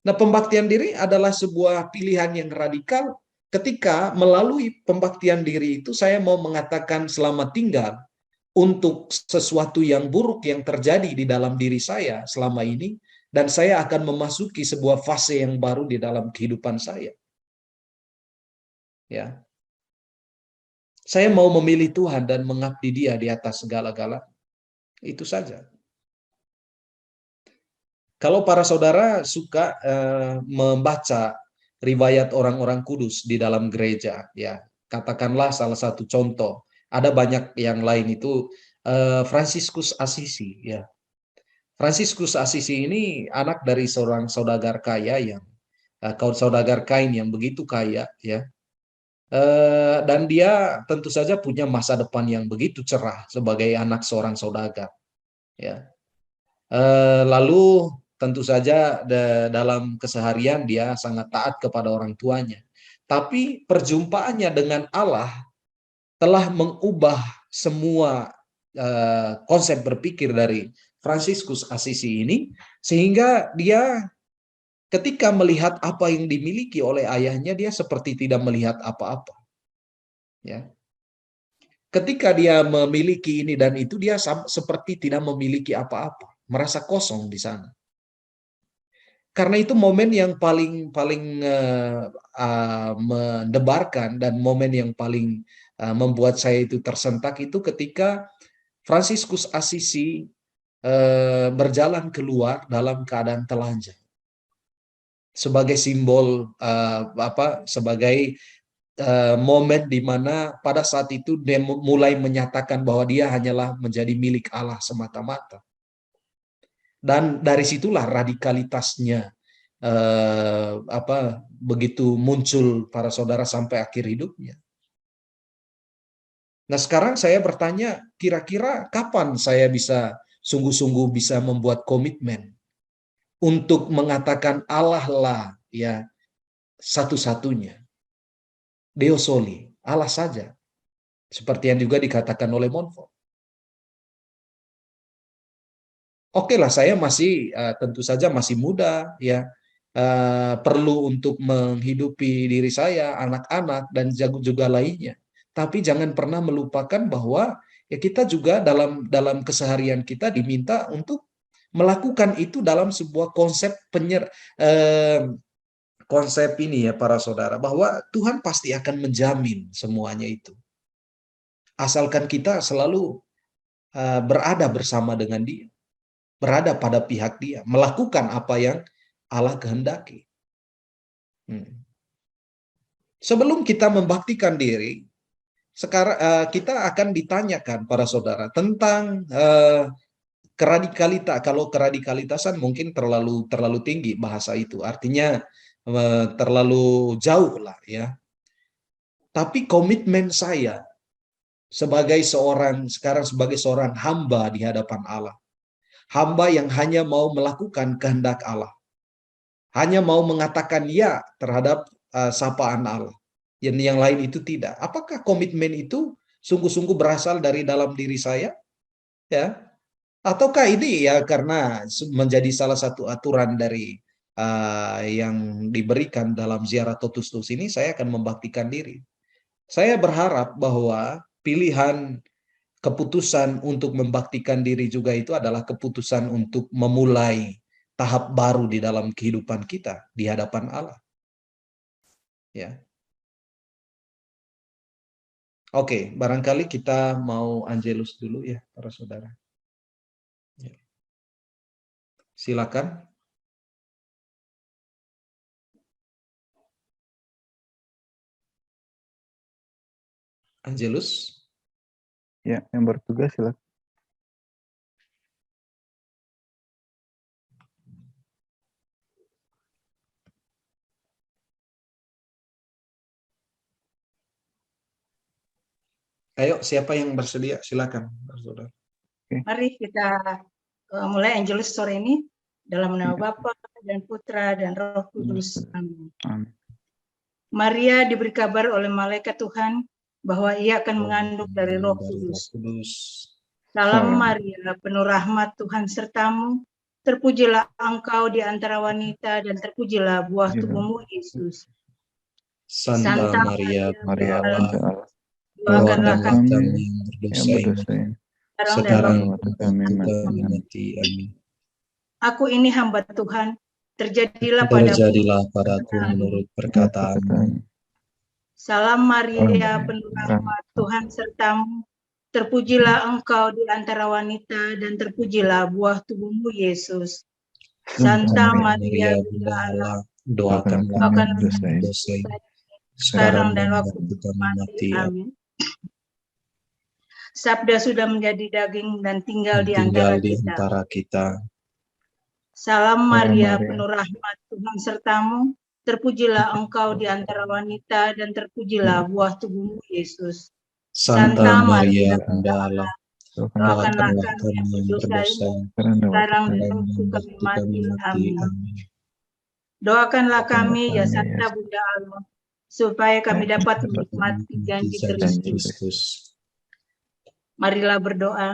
Speaker 1: Nah, pembaktian diri adalah sebuah pilihan yang radikal ketika melalui pembaktian diri itu saya mau mengatakan selamat tinggal untuk sesuatu yang buruk yang terjadi di dalam diri saya selama ini, dan saya akan memasuki sebuah fase yang baru di dalam kehidupan saya. Ya. Saya mau memilih Tuhan dan mengabdi Dia di atas segala-galanya. Itu saja. Kalau para saudara suka membaca riwayat orang-orang kudus di dalam gereja, ya, katakanlah salah satu contoh. Ada banyak yang lain itu Fransiskus Assisi, ya. Fransiskus Assisi ini anak dari seorang saudagar kaya yang saudagar kain yang begitu kaya, ya. Dan dia tentu saja punya masa depan yang begitu cerah sebagai anak seorang saudagar, ya. Lalu tentu saja dalam keseharian dia sangat taat kepada orang tuanya. Tapi perjumpaannya dengan Allah telah mengubah semua konsep berpikir dari Fransiskus Assisi ini, sehingga dia ketika melihat apa yang dimiliki oleh ayahnya, dia seperti tidak melihat apa-apa. Ya. Ketika dia memiliki ini dan itu, dia seperti tidak memiliki apa-apa, merasa kosong di sana. Karena itu momen yang paling mendebarkan dan momen yang paling membuat saya itu tersentak itu ketika Fransiskus Assisi berjalan keluar dalam keadaan telanjang sebagai simbol sebagai momen di mana pada saat itu dia mulai menyatakan bahwa dia hanyalah menjadi milik Allah semata-mata. Dan dari situlah radikalitasnya begitu muncul para saudara sampai akhir hidupnya. Nah, sekarang saya bertanya, kira-kira kapan saya bisa sungguh-sungguh bisa membuat komitmen untuk mengatakan Allah lah, ya, satu-satunya, Deo soli, Allah saja, seperti yang juga dikatakan oleh Montfort. Oke lah, saya masih tentu saja masih muda, ya, perlu untuk menghidupi diri saya, anak-anak, dan juga lainnya. Tapi jangan pernah melupakan bahwa ya kita juga dalam keseharian kita diminta untuk melakukan itu dalam sebuah konsep konsep ini, ya para saudara, bahwa Tuhan pasti akan menjamin semuanya itu. Asalkan kita selalu berada bersama dengan Dia, berada pada pihak Dia, melakukan apa yang Allah kehendaki. Sebelum kita membaktikan diri, sekarang kita akan ditanyakan para saudara tentang keradikalitas. Kalau keradikalitasan mungkin terlalu tinggi bahasa itu, artinya terlalu jauh lah, ya. Tapi komitmen saya sebagai seorang hamba di hadapan Allah, hamba yang hanya mau melakukan kehendak Allah, hanya mau mengatakan ya terhadap sapaan Allah, yang lain itu tidak. Apakah komitmen itu sungguh-sungguh berasal dari dalam diri saya, ya? Ataukah ini ya karena menjadi salah satu aturan dari yang diberikan dalam ziarah Totus Tuus ini, saya akan membaktikan diri. Saya berharap bahwa pilihan keputusan untuk membaktikan diri juga itu adalah keputusan untuk memulai tahap baru di dalam kehidupan kita di hadapan Allah. Ya. Oke, barangkali kita mau Angelus dulu ya, para saudara. Ya. Silakan. Angelus.
Speaker 2: Ya, yang bertugas silakan.
Speaker 1: Ayo, siapa yang bersedia? Silakan, saudara.
Speaker 6: Mari kita mulai Angelus sore ini dalam nama Bapa dan Putra dan Roh Kudus. Amin. Maria diberi kabar oleh malaikat Tuhan bahwa ia akan mengandung dari Roh Kudus. Salam Maria, penuh rahmat Tuhan sertamu. Terpujilah engkau di antara wanita dan terpujilah buah tubuhmu Yesus.
Speaker 1: Santa Maria, Bunda
Speaker 2: Maria,
Speaker 1: Allah,
Speaker 2: Bunda Allah,
Speaker 6: Doakanlah
Speaker 1: doakanlah
Speaker 6: kami
Speaker 1: kami yang
Speaker 2: yang
Speaker 1: berdosa ini,
Speaker 2: berdosa ini,
Speaker 6: sekarang dan
Speaker 1: sekarang
Speaker 6: waktu
Speaker 2: waktu
Speaker 1: dan
Speaker 2: kami
Speaker 1: waktu
Speaker 2: mati.
Speaker 1: kami
Speaker 2: Amin.
Speaker 1: mati. Amin.
Speaker 6: Aku ini hamba Tuhan, terjadilah padaku.
Speaker 1: Terjadilah padaku menurut perkataanmu.
Speaker 2: Perkataan
Speaker 6: Salam Maria,
Speaker 2: Maria,
Speaker 6: penuh rahmat Tuhan sertamu. Terpujilah engkau di antara wanita dan terpujilah buah tubuhmu Yesus. Santa Maria,
Speaker 1: Bunda Allah,
Speaker 2: doakanlah
Speaker 1: doakanlah
Speaker 2: kami
Speaker 1: kami
Speaker 2: berdosa
Speaker 1: yang
Speaker 2: ini,
Speaker 1: berdosa ini,
Speaker 6: sekarang
Speaker 1: sekarang
Speaker 6: dan
Speaker 1: dan
Speaker 6: waktu
Speaker 1: waktu kami
Speaker 6: mati.
Speaker 1: mati.
Speaker 6: Amin. Sabda sudah menjadi daging dan tinggal di
Speaker 1: Tinggal
Speaker 6: antara
Speaker 1: di
Speaker 6: kita.
Speaker 1: antara kita.
Speaker 6: Salam Maria,
Speaker 2: Maria.
Speaker 6: penuh rahmat Tuhan sertamu. Terpujilah engkau di antara wanita dan terpujilah buah tubuhmu Yesus.
Speaker 1: Santa Maria, Bunda Allah,
Speaker 6: Doakanlah
Speaker 1: doakanlah
Speaker 6: kami
Speaker 1: kami
Speaker 6: yang
Speaker 1: yang
Speaker 6: berdosa
Speaker 1: berdosa
Speaker 6: ini,
Speaker 1: ini,
Speaker 6: sekarang dan
Speaker 1: sekarang
Speaker 6: waktu
Speaker 1: dan
Speaker 6: kami
Speaker 1: waktu kami
Speaker 6: mati.
Speaker 1: mati.
Speaker 6: Amin.
Speaker 1: Amin.
Speaker 6: Doakanlah kami ya
Speaker 2: kami,
Speaker 6: Santa Bunda Allah, supaya kami dapat menikmati janji
Speaker 2: Janji
Speaker 6: Kristus.
Speaker 1: Kristus.
Speaker 6: Marilah berdoa.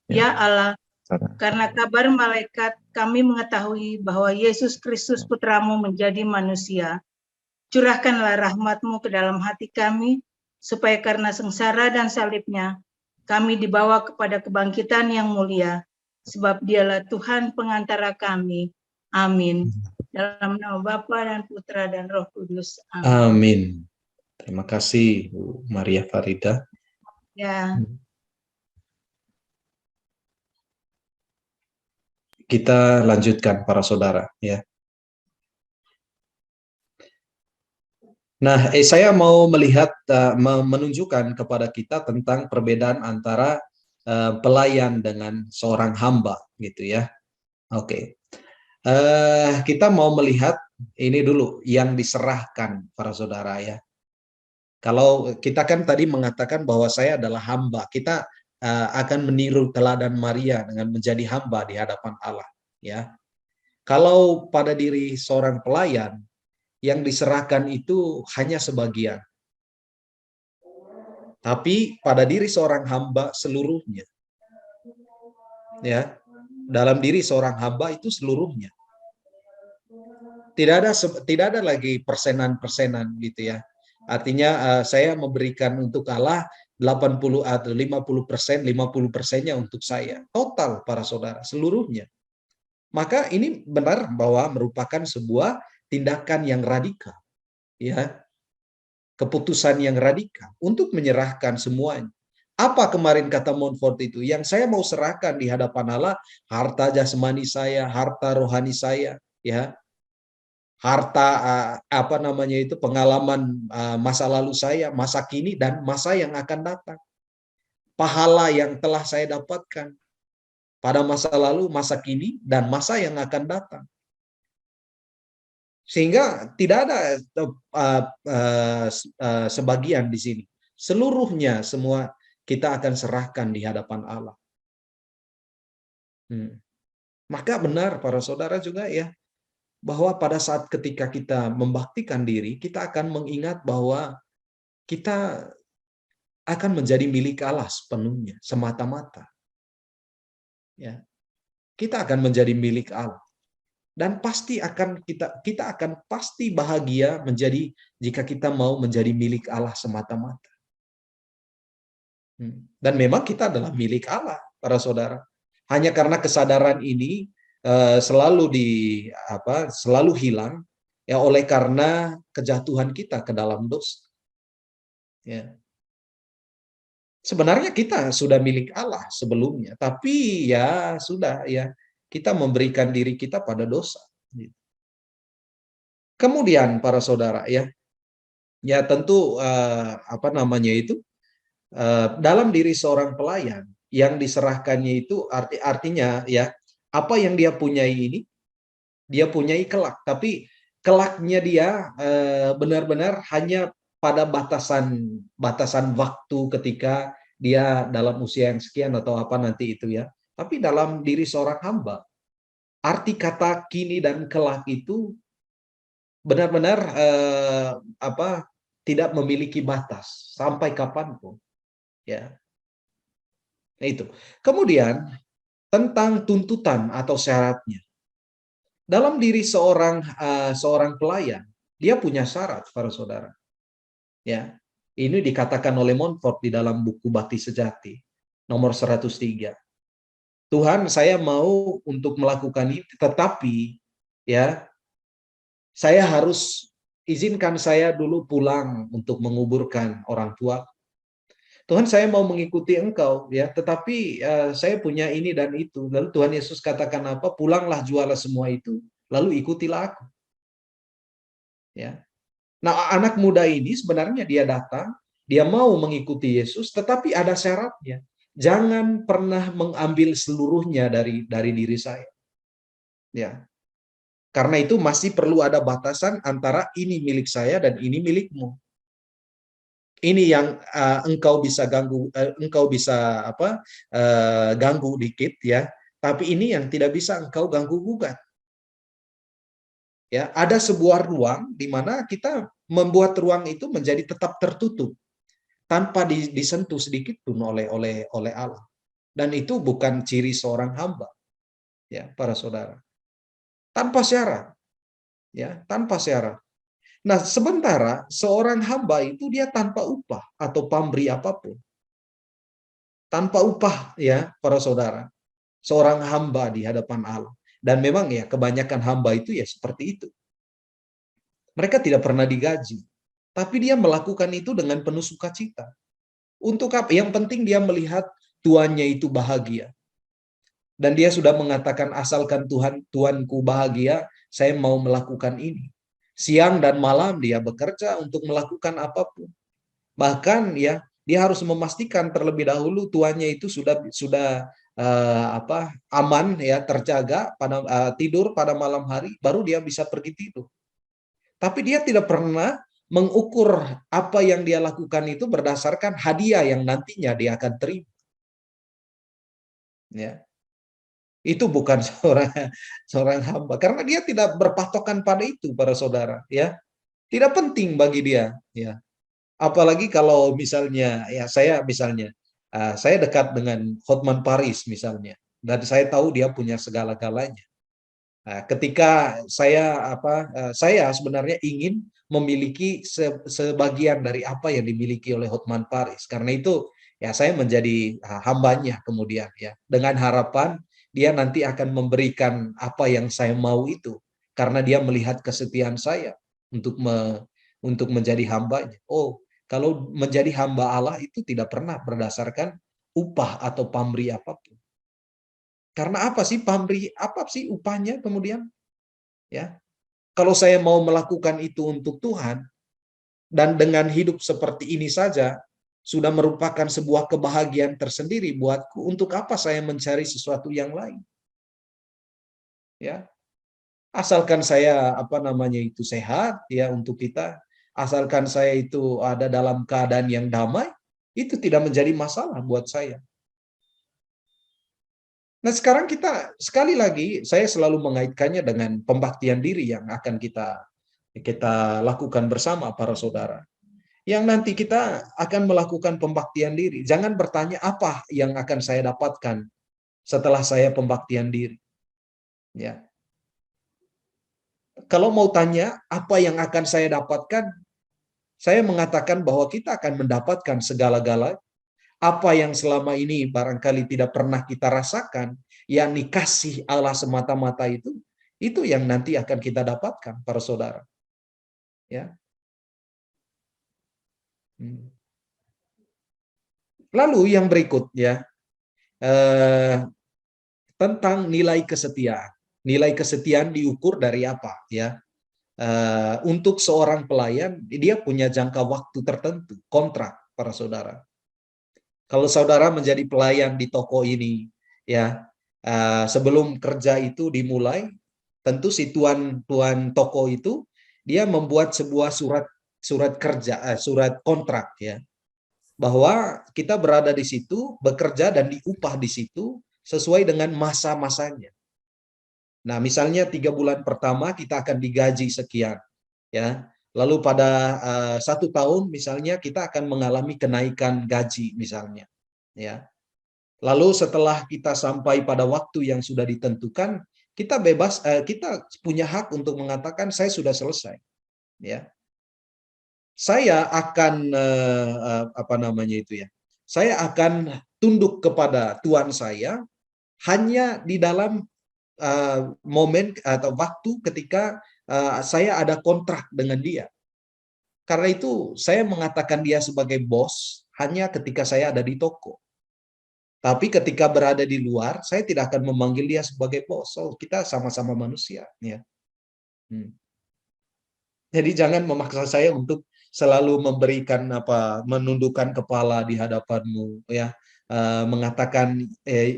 Speaker 2: Ya.
Speaker 6: Ya Allah,
Speaker 2: Saudara.
Speaker 6: karena kabar malaikat kami mengetahui bahwa Yesus Kristus Putramu menjadi manusia. Curahkanlah rahmat-Mu ke dalam hati kami, supaya karena sengsara dan salibnya, kami dibawa kepada kebangkitan yang mulia, sebab dialah Tuhan pengantara kami. Amin. Dalam nama Bapa dan Putra dan Roh Kudus. Amin.
Speaker 1: Amin. Terima kasih Bu Maria Farida.
Speaker 6: Ya,
Speaker 1: Kita lanjutkan para saudara ya. Nah, saya mau melihat menunjukkan kepada kita tentang perbedaan antara pelayan dengan seorang hamba gitu ya. Oke. Kita mau melihat ini dulu yang diserahkan para saudara ya. Kalau kita kan tadi mengatakan bahwa saya adalah hamba, kita akan meniru teladan Maria dengan menjadi hamba di hadapan Allah ya. Kalau pada diri seorang pelayan, yang diserahkan itu hanya sebagian. Tapi pada diri seorang hamba seluruhnya. Ya. Dalam diri seorang hamba itu seluruhnya. Tidak ada lagi persenan-persenan gitu ya. Artinya saya memberikan untuk Allah 80 atau 50%, 50%-nya untuk saya. Total para saudara, seluruhnya. Maka ini benar bahwa merupakan sebuah tindakan yang radikal. Ya. Keputusan yang radikal untuk menyerahkan semuanya. Apa kemarin kata Montfort itu? Yang saya mau serahkan di hadapan Allah, harta jasmani saya, harta rohani saya, ya. Harta apa namanya itu, pengalaman masa lalu saya, masa kini dan masa yang akan datang. Pahala yang telah saya dapatkan pada masa lalu, masa kini dan masa yang akan datang. Sehingga tidak ada sebagian di sini. Seluruhnya semua kita akan serahkan di hadapan Allah. Maka benar para saudara juga ya, bahwa pada saat ketika kita membaktikan diri, kita akan mengingat bahwa kita akan menjadi milik Allah sepenuhnya, semata-mata. Ya. Kita akan menjadi milik Allah. Dan pasti akan kita akan pasti bahagia menjadi jika kita mau menjadi milik Allah semata-mata. Dan memang kita adalah milik Allah, para saudara. Hanya karena kesadaran ini selalu hilang ya oleh karena kejatuhan kita ke dalam dosa. Ya. Sebenarnya kita sudah milik Allah sebelumnya, tapi ya sudah ya. Kita memberikan diri kita pada dosa. Kemudian para saudara ya tentu dalam diri seorang pelayan yang diserahkannya itu artinya ya apa yang dia punyai ini dia punyai kelak, tapi kelaknya dia benar-benar hanya pada batasan waktu ketika dia dalam usia yang sekian atau apa nanti itu ya. Tapi dalam diri seorang hamba, arti kata kini dan kelak itu benar-benar tidak memiliki batas sampai kapanpun, ya. Nah, itu. Kemudian tentang tuntutan atau syaratnya. Dalam diri seorang pelayan, dia punya syarat, para saudara. Ya, ini dikatakan oleh Montfort di dalam buku Bakti Sejati nomor 103. Tuhan, saya mau untuk melakukan ini, tetapi ya saya harus izinkan saya dulu pulang untuk menguburkan orang tua. Tuhan, saya mau mengikuti Engkau, ya, tetapi saya punya ini dan itu. Lalu Tuhan Yesus katakan apa? Pulanglah, jualah semua itu, lalu ikutilah aku. Ya. Nah, anak muda ini sebenarnya dia datang, dia mau mengikuti Yesus, tetapi ada syaratnya. Jangan pernah mengambil seluruhnya dari diri saya. Ya. Karena itu masih perlu ada batasan antara ini milik saya dan ini milikmu. Ini yang engkau bisa ganggu, ganggu dikit, ya. Tapi ini yang tidak bisa engkau ganggu gugat. Ya, ada sebuah ruang di mana kita membuat ruang itu menjadi tetap tertutup tanpa disentuh sedikit pun oleh Allah. Dan itu bukan ciri seorang hamba, ya, para saudara. Tanpa syarat, ya, tanpa syarat. Nah, sementara seorang hamba itu dia tanpa upah atau pamrih apapun. Tanpa upah, ya, para saudara. Seorang hamba di hadapan Allah. Dan memang ya kebanyakan hamba itu ya seperti itu. Mereka tidak pernah digaji. Tapi dia melakukan itu dengan penuh sukacita. Untuk apa? Yang penting dia melihat tuannya itu bahagia. Dan dia sudah mengatakan, asalkan Tuanku bahagia, saya mau melakukan ini. Siang dan malam dia bekerja untuk melakukan apapun. Bahkan ya, dia harus memastikan terlebih dahulu tuannya itu sudah aman, ya, terjaga tidur pada malam hari, baru dia bisa pergi tidur. Tapi dia tidak pernah mengukur apa yang dia lakukan itu berdasarkan hadiah yang nantinya dia akan terima. Ya. Itu bukan seorang hamba, karena dia tidak berpatokan pada itu, para saudara, ya. Tidak penting bagi dia, ya. Apalagi kalau misalnya, ya, saya dekat dengan Hotman Paris misalnya, dan saya tahu dia punya segala-galanya. Nah, ketika saya sebenarnya ingin memiliki sebagian dari apa yang dimiliki oleh Hotman Paris. Karena itu ya saya menjadi hambanya kemudian, ya, dengan harapan dia nanti akan memberikan apa yang saya mau itu, karena dia melihat kesetiaan saya untuk menjadi hambanya. Oh, kalau menjadi hamba Allah itu tidak pernah berdasarkan upah atau pamrih apapun. Karena apa sih pamrih? Apa sih upahnya kemudian? Ya. Kalau saya mau melakukan itu untuk Tuhan dan dengan hidup seperti ini saja sudah merupakan sebuah kebahagiaan tersendiri buatku, untuk apa saya mencari sesuatu yang lain? Ya. Asalkan saya itu sehat, ya, untuk kita, asalkan saya itu ada dalam keadaan yang damai, itu tidak menjadi masalah buat saya. Nah, sekarang kita, sekali lagi, saya selalu mengaitkannya dengan pembaktian diri yang akan kita lakukan bersama, para saudara. Yang nanti kita akan melakukan pembaktian diri. Jangan bertanya apa yang akan saya dapatkan setelah saya pembaktian diri. Ya. Kalau mau tanya apa yang akan saya dapatkan, saya mengatakan bahwa kita akan mendapatkan segala-galanya. Apa yang selama ini barangkali tidak pernah kita rasakan, yakni kasih Allah semata-mata itu yang nanti akan kita dapatkan, para saudara. Ya. Lalu yang berikutnya, tentang nilai kesetiaan. Nilai kesetiaan diukur dari apa? Ya. Untuk seorang pelayan, dia punya jangka waktu tertentu, kontrak, para saudara. Kalau saudara menjadi pelayan di toko ini, ya, sebelum kerja itu dimulai, tentu si tuan toko itu dia membuat sebuah surat kerja, surat kontrak, ya, bahwa kita berada di situ, bekerja dan diupah di situ sesuai dengan masa-masanya. Nah, misalnya 3 bulan pertama kita akan digaji sekian, ya. Lalu pada 1 tahun misalnya kita akan mengalami kenaikan gaji misalnya, ya. Lalu setelah kita sampai pada waktu yang sudah ditentukan, kita bebas, kita punya hak untuk mengatakan saya sudah selesai. Ya, saya akan apa namanya itu ya? Saya akan tunduk kepada Tuhan saya hanya di dalam momen atau waktu ketika saya ada kontrak dengan dia. Karena itu saya mengatakan dia sebagai bos hanya ketika saya ada di toko. Tapi ketika berada di luar, saya tidak akan memanggil dia sebagai bos. Oh, kita sama-sama manusia. Ya. Jadi jangan memaksa saya untuk selalu memberikan menundukkan kepala di hadapanmu, ya, mengatakan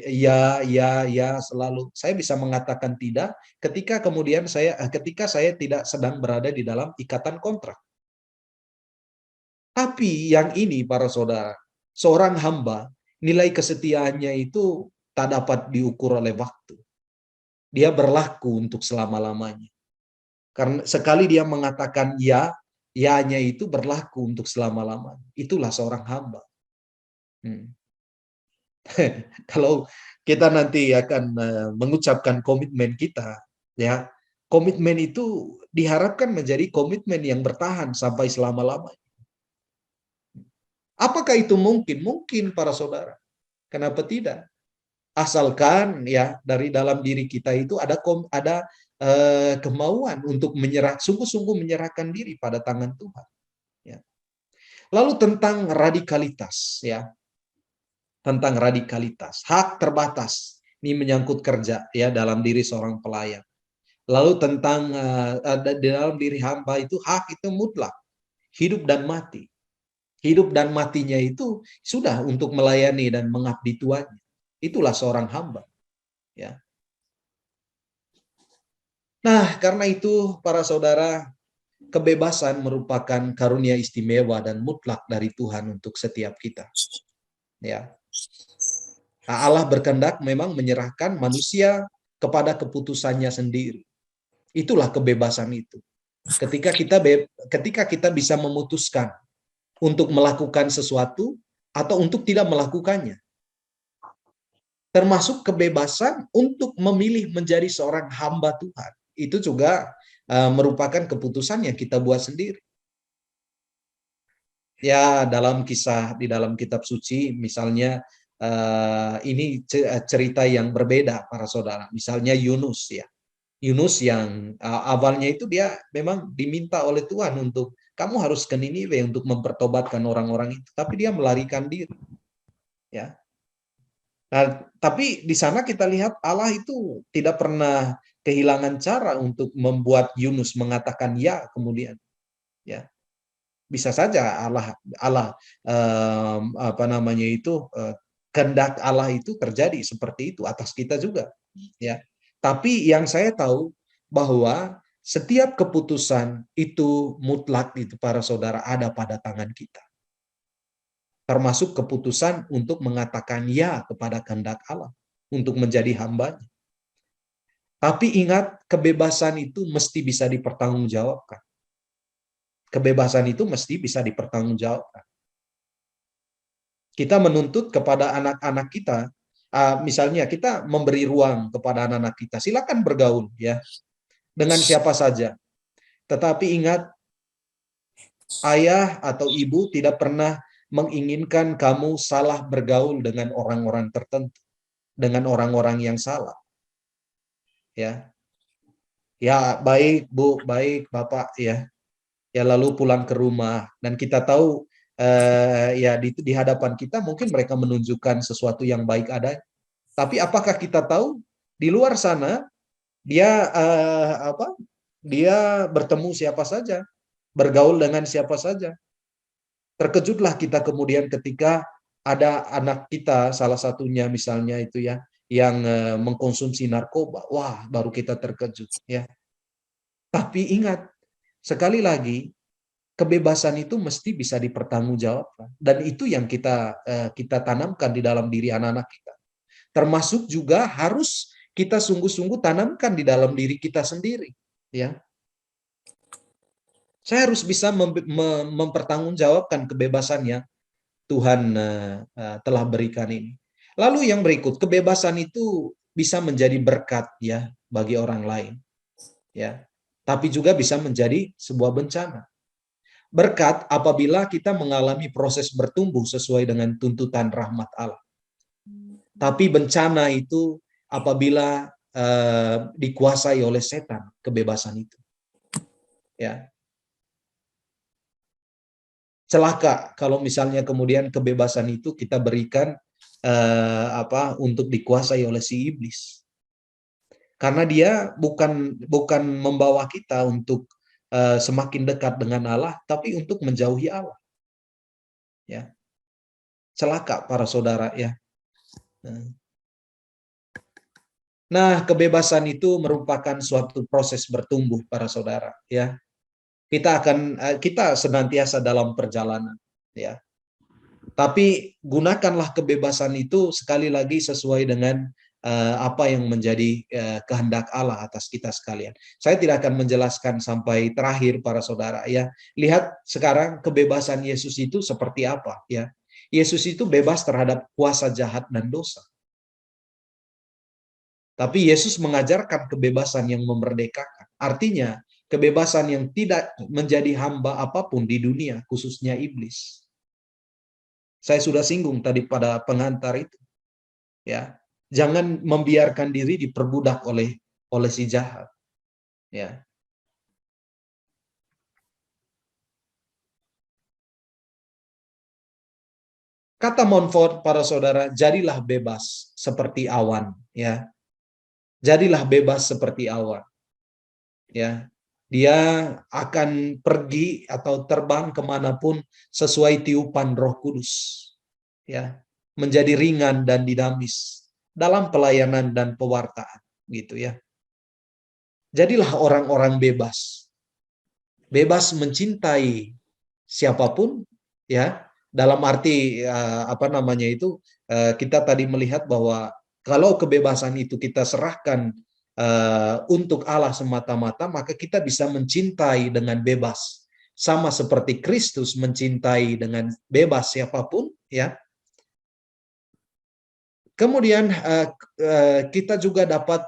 Speaker 1: ya selalu. Saya bisa mengatakan tidak ketika kemudian ketika saya tidak sedang berada di dalam ikatan kontrak. Tapi yang ini, para saudara, seorang hamba, nilai kesetiaannya itu tak dapat diukur oleh waktu. Dia berlaku untuk selama-lamanya. Karena sekali dia mengatakan ya, ya-nya itu berlaku untuk selama-lamanya. Itulah seorang hamba. Kalau kita nanti akan mengucapkan komitmen kita, ya, komitmen itu diharapkan menjadi komitmen yang bertahan sampai selama-lamanya. Apakah itu mungkin? Mungkin, para saudara. Kenapa tidak? Asalkan ya dari dalam diri kita itu ada kemauan untuk sungguh-sungguh menyerahkan diri pada tangan Tuhan. Ya. Lalu tentang radikalitas, ya, tentang radikalitas, hak terbatas. Ini menyangkut kerja, ya, dalam diri seorang pelayan. Lalu tentang di dalam diri hamba itu hak itu mutlak, hidup dan mati. Hidup dan matinya itu sudah untuk melayani dan mengabdi Tuhannya. Itulah seorang hamba. Ya. Nah, karena itu, para saudara, kebebasan merupakan karunia istimewa dan mutlak dari Tuhan untuk setiap kita. Ya. Nah, Allah berkehendak memang menyerahkan manusia kepada keputusannya sendiri. Itulah kebebasan itu. Ketika kita bisa memutuskan untuk melakukan sesuatu atau untuk tidak melakukannya. Termasuk kebebasan untuk memilih menjadi seorang hamba Tuhan. Itu juga merupakan keputusan yang kita buat sendiri. Ya, dalam kisah di dalam kitab suci, misalnya ini cerita yang berbeda, para saudara. Misalnya Yunus, ya. Yunus yang awalnya itu dia memang diminta oleh Tuhan untuk kamu harus ke Niniwe untuk mempertobatkan orang-orang itu, tapi dia melarikan diri. Ya. Nah, tapi di sana kita lihat Allah itu tidak pernah kehilangan cara untuk membuat Yunus mengatakan ya kemudian. Ya. Bisa saja Allah apa namanya itu kehendak Allah itu terjadi seperti itu atas kita juga. Ya. Tapi yang saya tahu bahwa setiap keputusan itu mutlak itu, para saudara, ada pada tangan kita. Termasuk keputusan untuk mengatakan ya kepada kehendak Allah, untuk menjadi hambanya. Tapi ingat, kebebasan itu mesti bisa dipertanggungjawabkan. Kebebasan itu mesti bisa dipertanggungjawabkan. Kita menuntut kepada anak-anak kita, misalnya kita memberi ruang kepada anak-anak kita, silakan bergaul, ya, dengan siapa saja. Tetapi ingat, ayah atau ibu tidak pernah menginginkan kamu salah bergaul dengan orang-orang tertentu, dengan orang-orang yang salah. Ya. Ya, baik Bu, baik Bapak, ya. Ya, lalu pulang ke rumah dan kita tahu ya di hadapan kita mungkin mereka menunjukkan sesuatu yang baik adanya. Tapi apakah kita tahu di luar sana dia dia bertemu siapa saja, bergaul dengan siapa saja. Terkejutlah kita kemudian ketika ada anak kita, salah satunya misalnya itu ya, yang mengkonsumsi narkoba. Wah, baru kita terkejut, ya. Tapi ingat, sekali lagi, kebebasan itu mesti bisa dipertanggungjawabkan, dan itu yang kita tanamkan di dalam diri anak-anak kita. Termasuk juga harus kita sungguh-sungguh tanamkan di dalam diri kita sendiri, ya. Saya harus bisa mempertanggungjawabkan kebebasan yang Tuhan telah berikan ini. Lalu yang berikut, kebebasan itu bisa menjadi berkat ya bagi orang lain. Ya. Tapi juga bisa menjadi sebuah bencana. Berkat apabila kita mengalami proses bertumbuh sesuai dengan tuntutan rahmat Allah. Tapi bencana itu apabila dikuasai oleh setan, kebebasan itu. Ya. Celaka kalau misalnya kemudian kebebasan itu kita berikan untuk dikuasai oleh si iblis. Karena dia bukan membawa kita untuk semakin dekat dengan Allah, tapi untuk menjauhi Allah. Ya. Celaka para saudara ya. Nah, kebebasan itu merupakan suatu proses bertumbuh para saudara ya. Kita senantiasa dalam perjalanan ya. Tapi gunakanlah kebebasan itu sekali lagi sesuai dengan apa yang menjadi kehendak Allah atas kita sekalian. Saya tidak akan menjelaskan sampai terakhir para saudara ya. Lihat sekarang kebebasan Yesus itu seperti apa ya. Yesus itu bebas terhadap kuasa jahat dan dosa. Tapi Yesus mengajarkan kebebasan yang memerdekakan. Artinya kebebasan yang tidak menjadi hamba apapun di dunia, khususnya iblis. Saya sudah singgung tadi pada pengantar itu. Ya, jangan membiarkan diri diperbudak oleh si jahat. Ya. Kata Montfort para saudara, jadilah bebas seperti awan, ya. Jadilah bebas seperti awan. Ya. Dia akan pergi atau terbang kemanapun sesuai tiupan Roh Kudus. Ya, menjadi ringan dan dinamis dalam pelayanan dan pewartaan, gitu ya. Jadilah orang-orang bebas. Bebas mencintai siapapun, ya. Dalam arti kita tadi melihat bahwa kalau kebebasan itu kita serahkan untuk Allah semata-mata, maka kita bisa mencintai dengan bebas, sama seperti Kristus mencintai dengan bebas siapapun, ya. Kemudian kita juga dapat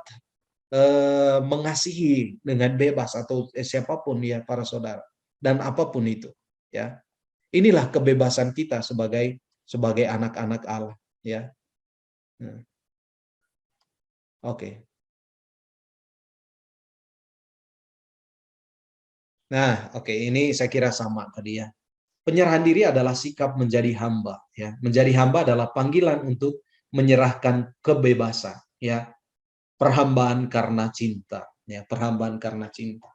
Speaker 1: mengasihi dengan bebas atau siapapun ya para saudara, dan apapun itu, ya. Inilah kebebasan kita sebagai anak-anak Allah, ya. Oke. Nah, oke, ini saya kira sama tadi ya. Penyerahan diri adalah sikap menjadi hamba, ya. Menjadi hamba adalah panggilan untuk menyerahkan kebebasan, ya. Perhambaan karena cinta, ya, perhambaan karena cinta.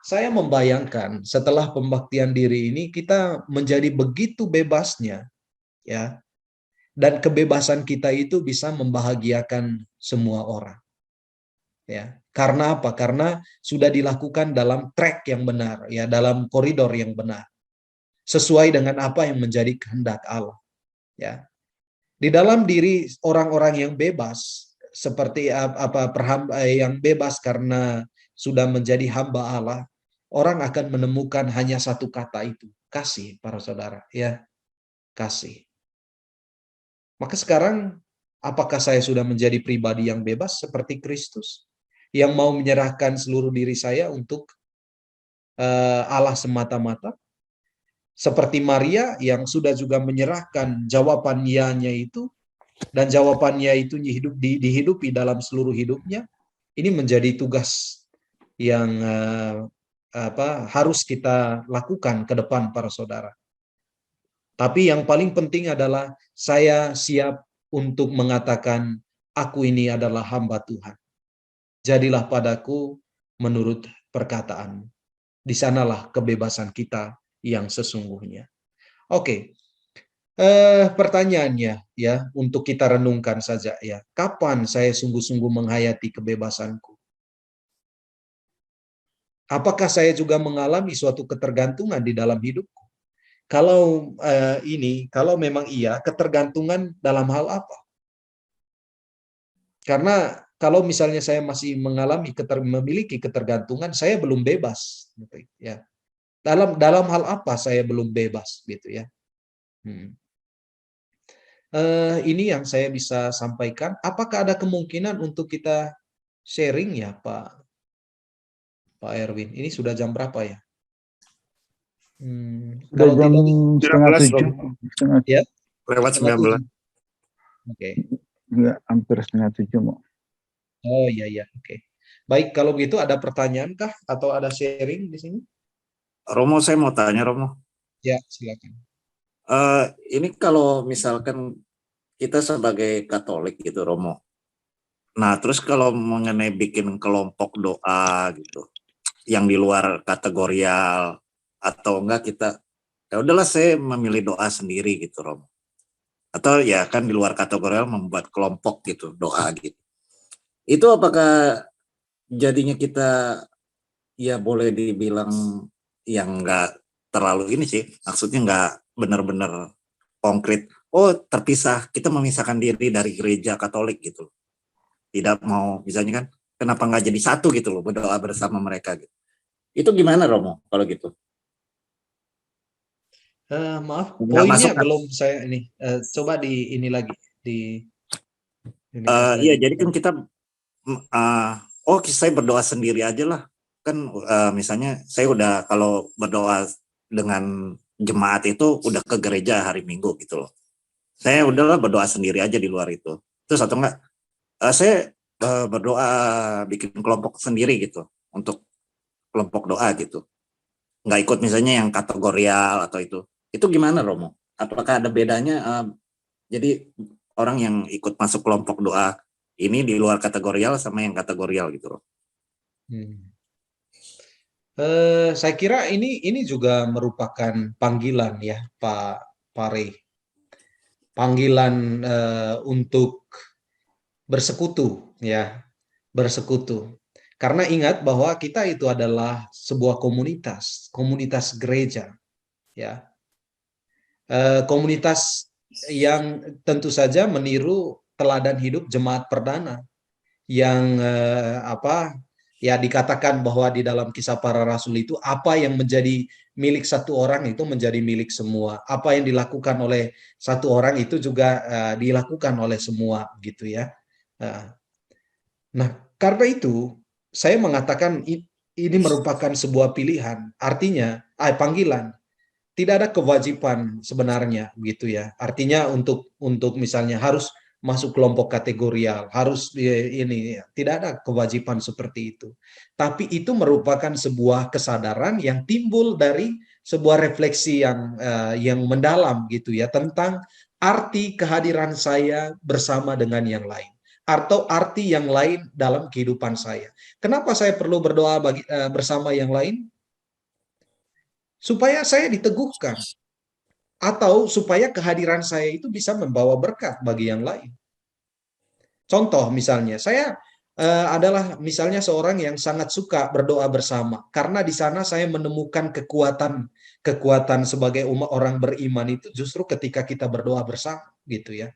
Speaker 1: Saya membayangkan setelah pembaktian diri ini kita menjadi begitu bebasnya, ya. Dan kebebasan kita itu bisa membahagiakan semua orang. Ya, karena apa? Karena sudah dilakukan dalam track yang benar, ya, dalam koridor yang benar, sesuai dengan apa yang menjadi kehendak Allah. Ya, di dalam diri orang-orang yang bebas, seperti yang bebas karena sudah menjadi hamba Allah, orang akan menemukan hanya satu kata itu, kasih, para saudara. Ya, kasih. Maka sekarang, apakah saya sudah menjadi pribadi yang bebas seperti Kristus? Yang mau menyerahkan seluruh diri saya untuk Allah semata-mata, seperti Maria yang sudah juga menyerahkan jawaban ya-nya itu, dan jawabannya itu dihidupi dalam seluruh hidupnya. Ini menjadi tugas yang harus kita lakukan ke depan para saudara. Tapi yang paling penting adalah saya siap untuk mengatakan, aku ini adalah hamba Tuhan. Jadilah padaku menurut perkataan. Di sanalah kebebasan kita yang sesungguhnya. Oke. Pertanyaannya ya, untuk kita renungkan saja ya. Kapan saya sungguh-sungguh menghayati kebebasanku? Apakah saya juga mengalami suatu ketergantungan di dalam hidupku? Kalau kalau memang iya, ketergantungan dalam hal apa? Karena kalau misalnya saya masih memiliki ketergantungan, saya belum bebas, gitu, ya. Dalam hal apa saya belum bebas, gitu ya? Ini yang saya bisa sampaikan. Apakah ada kemungkinan untuk kita sharing ya, Pak Erwin? Ini sudah jam berapa ya?
Speaker 2: Sudah
Speaker 1: Kalau
Speaker 2: jam
Speaker 1: tidak,
Speaker 2: 6:30.
Speaker 1: ya,
Speaker 7: Lewat 19.
Speaker 1: Oke.
Speaker 2: Ya, hampir 6:30 mau.
Speaker 1: Oh iya iya, oke. Baik, kalau begitu ada pertanyaan kah atau ada sharing di sini?
Speaker 7: Romo, saya mau tanya, Romo.
Speaker 1: Ya, silakan.
Speaker 7: Ini kalau misalkan kita sebagai Katolik gitu, Romo. Nah, terus kalau mengenai bikin kelompok doa gitu, yang di luar kategorial atau enggak kita, ya udahlah saya memilih doa sendiri gitu, Romo. Atau ya kan di luar kategorial membuat kelompok gitu, doa gitu. Itu apakah jadinya kita ya boleh dibilang yang enggak terlalu ini sih, maksudnya enggak benar-benar konkret. Oh, terpisah, kita memisahkan diri dari gereja Katolik gitu. Tidak mau, misalnya kan, kenapa nggak jadi satu gitu loh, berdoa bersama mereka gitu. Itu gimana, Romo, kalau gitu?
Speaker 1: Maaf,
Speaker 7: Nggak
Speaker 1: poinnya
Speaker 7: masuk kan?
Speaker 1: belum saya ini. Coba di ini lagi di ini
Speaker 7: Iya, jadi kan kita, saya berdoa sendiri aja lah. Kan misalnya saya udah kalau berdoa dengan jemaat itu udah ke gereja hari Minggu gitu loh. Saya udahlah berdoa sendiri aja di luar itu. Terus atau enggak, saya berdoa bikin kelompok sendiri gitu untuk kelompok doa gitu. Nggak ikut misalnya yang kategorial atau itu. Itu gimana, Romo? Apakah ada bedanya? Jadi orang yang ikut masuk kelompok doa ini di luar kategorial sama yang kategorial gitu, Romo.
Speaker 1: Saya kira ini juga merupakan panggilan ya, Pak Pare. Panggilan untuk bersekutu ya, bersekutu. Karena ingat bahwa kita itu adalah sebuah komunitas gereja ya. Komunitas yang tentu saja meniru teladan hidup jemaat perdana yang ya dikatakan bahwa di dalam Kisah Para Rasul itu apa yang menjadi milik satu orang itu menjadi milik semua. Apa yang dilakukan oleh satu orang itu juga dilakukan oleh semua gitu ya. Nah, karena itu saya mengatakan ini merupakan sebuah pilihan. Artinya, panggilan. Tidak ada kewajiban sebenarnya gitu ya. Artinya untuk misalnya harus masuk kelompok kategorial, harus ini tidak ada kewajiban seperti itu. Tapi itu merupakan sebuah kesadaran yang timbul dari sebuah refleksi yang mendalam gitu ya tentang arti kehadiran saya bersama dengan yang lain atau arti yang lain dalam kehidupan saya. Kenapa saya perlu berdoa bersama yang lain? Supaya saya diteguhkan atau supaya kehadiran saya itu bisa membawa berkat bagi yang lain. Contoh misalnya, saya adalah misalnya seorang yang sangat suka berdoa bersama karena di sana saya menemukan kekuatan sebagai orang beriman itu justru ketika kita berdoa bersama gitu ya.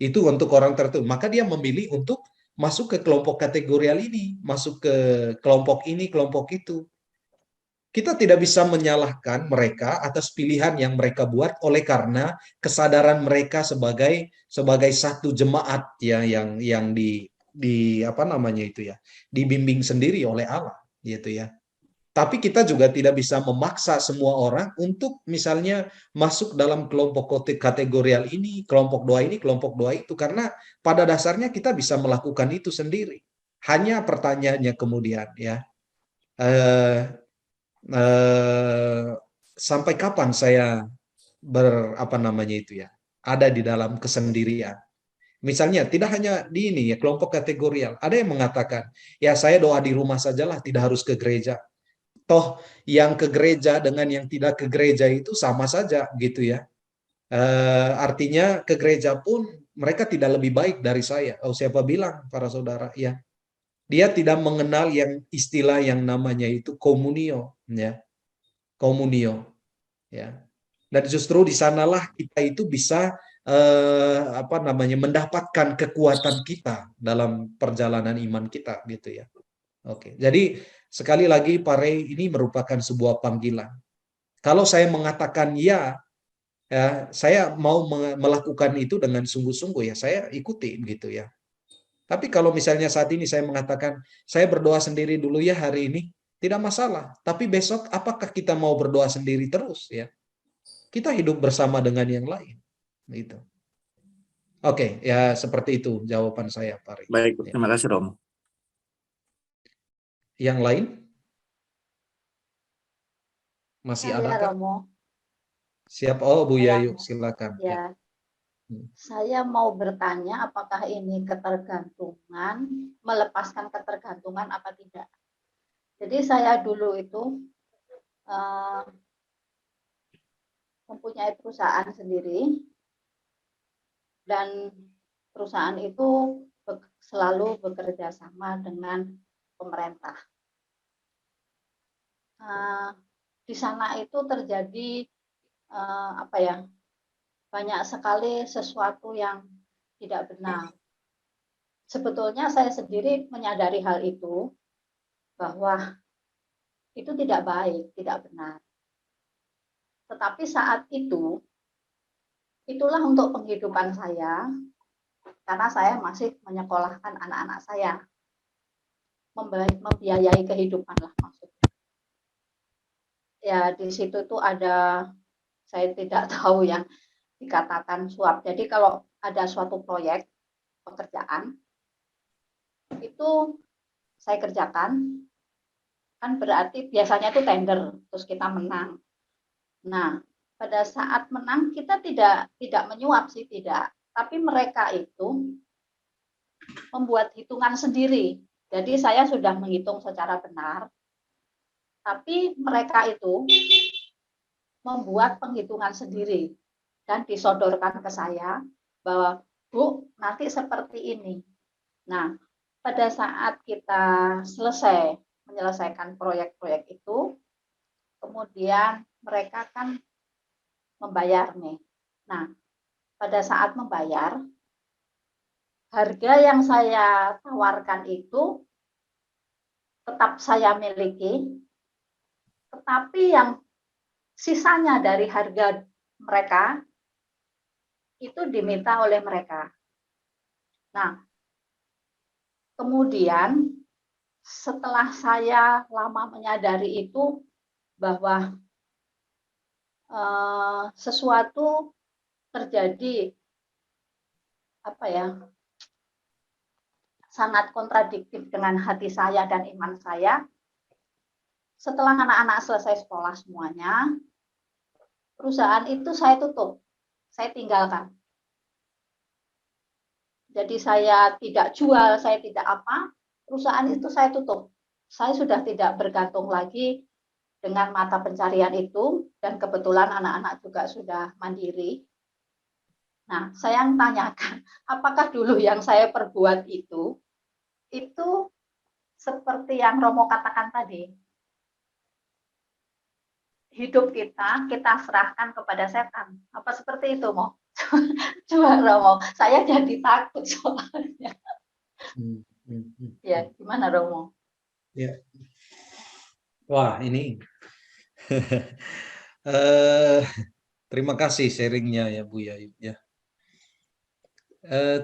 Speaker 1: Itu untuk orang tertentu. Maka dia memilih untuk masuk ke kelompok kategorial ini, masuk ke kelompok ini, kelompok itu. Kita tidak bisa menyalahkan mereka atas pilihan yang mereka buat oleh karena kesadaran mereka sebagai satu jemaat ya yang di apa namanya itu ya, dibimbing sendiri oleh Allah gitu ya. Tapi kita juga tidak bisa memaksa semua orang untuk misalnya masuk dalam kelompok kategorial ini, kelompok doa ini, kelompok doa itu karena pada dasarnya kita bisa melakukan itu sendiri. Hanya pertanyaannya kemudian ya, sampai kapan saya ada di dalam kesendirian. Misalnya tidak hanya di ini ya kelompok kategorial, ada yang mengatakan ya saya doa di rumah sajalah, tidak harus ke gereja. Toh yang ke gereja dengan yang tidak ke gereja itu sama saja gitu ya. Artinya ke gereja pun mereka tidak lebih baik dari saya. Oh, siapa bilang para saudara ya. Dia tidak mengenal yang istilah yang namanya itu komunio ya. Komunio ya. Dan justru di sanalah kita itu bisa mendapatkan kekuatan kita dalam perjalanan iman kita gitu ya. Oke. Jadi sekali lagi Pare ini merupakan sebuah panggilan. Kalau saya mengatakan ya, Ya, saya mau melakukan itu dengan sungguh-sungguh ya, saya ikuti gitu ya. Tapi kalau misalnya saat ini saya mengatakan, saya berdoa sendiri dulu ya hari ini, tidak masalah. Tapi besok apakah kita mau berdoa sendiri terus ya? Kita hidup bersama dengan yang lain. Gitu. Oke, ya seperti itu jawaban saya, Pak Ri.
Speaker 7: Baik,
Speaker 1: Ya.
Speaker 7: terima kasih Romo.
Speaker 1: Yang lain? Masih
Speaker 8: Saya
Speaker 1: adakah?
Speaker 8: Romo,
Speaker 1: Siap. Oh, Bu
Speaker 8: saya
Speaker 1: Yayu, silakan. Ya.
Speaker 8: ya, saya mau bertanya apakah ini ketergantungan, melepaskan ketergantungan apa tidak. Jadi saya dulu itu mempunyai perusahaan sendiri dan perusahaan itu selalu bekerja sama dengan pemerintah. Di sana itu terjadi banyak sekali sesuatu yang tidak benar. Sebetulnya saya sendiri menyadari hal itu, bahwa itu tidak baik, tidak benar. Tetapi saat itu, itulah untuk penghidupan saya, karena saya masih menyekolahkan anak-anak saya, membiayai kehidupan lah maksudnya. Ya, di situ tuh ada, saya tidak tahu yang dikatakan suap. Jadi kalau ada suatu proyek pekerjaan, itu saya kerjakan, kan berarti biasanya itu tender, terus kita menang. Nah, pada saat menang kita tidak menyuap sih, tidak. Tapi mereka itu membuat hitungan sendiri. Jadi saya sudah menghitung secara benar, tapi mereka itu membuat penghitungan sendiri dan disodorkan ke saya bahwa, Bu, nanti seperti ini. Nah, pada saat kita menyelesaikan proyek-proyek itu, kemudian mereka kan membayar nih. Nah, pada saat membayar, harga yang saya tawarkan itu tetap saya miliki, tetapi yang sisanya dari harga mereka itu diminta oleh mereka. Nah, kemudian setelah saya lama menyadari itu, bahwa sesuatu terjadi sangat kontradiktif dengan hati saya dan iman saya. Setelah anak-anak selesai sekolah semuanya, perusahaan itu saya tutup, saya tinggalkan. Jadi saya tidak jual, saya tidak apa, perusahaan itu saya tutup. Saya sudah tidak bergantung lagi dengan mata pencarian itu, dan kebetulan anak-anak juga sudah mandiri. Nah, saya tanyakan, apakah dulu yang saya perbuat itu seperti yang Romo katakan tadi, hidup kita serahkan kepada setan. Apa seperti itu, Mo? Coba Romo, saya jadi takut soalnya. Ya, gimana Romo?
Speaker 1: Ya. Wah, ini terima kasih sharingnya ya Bu Yayu ya.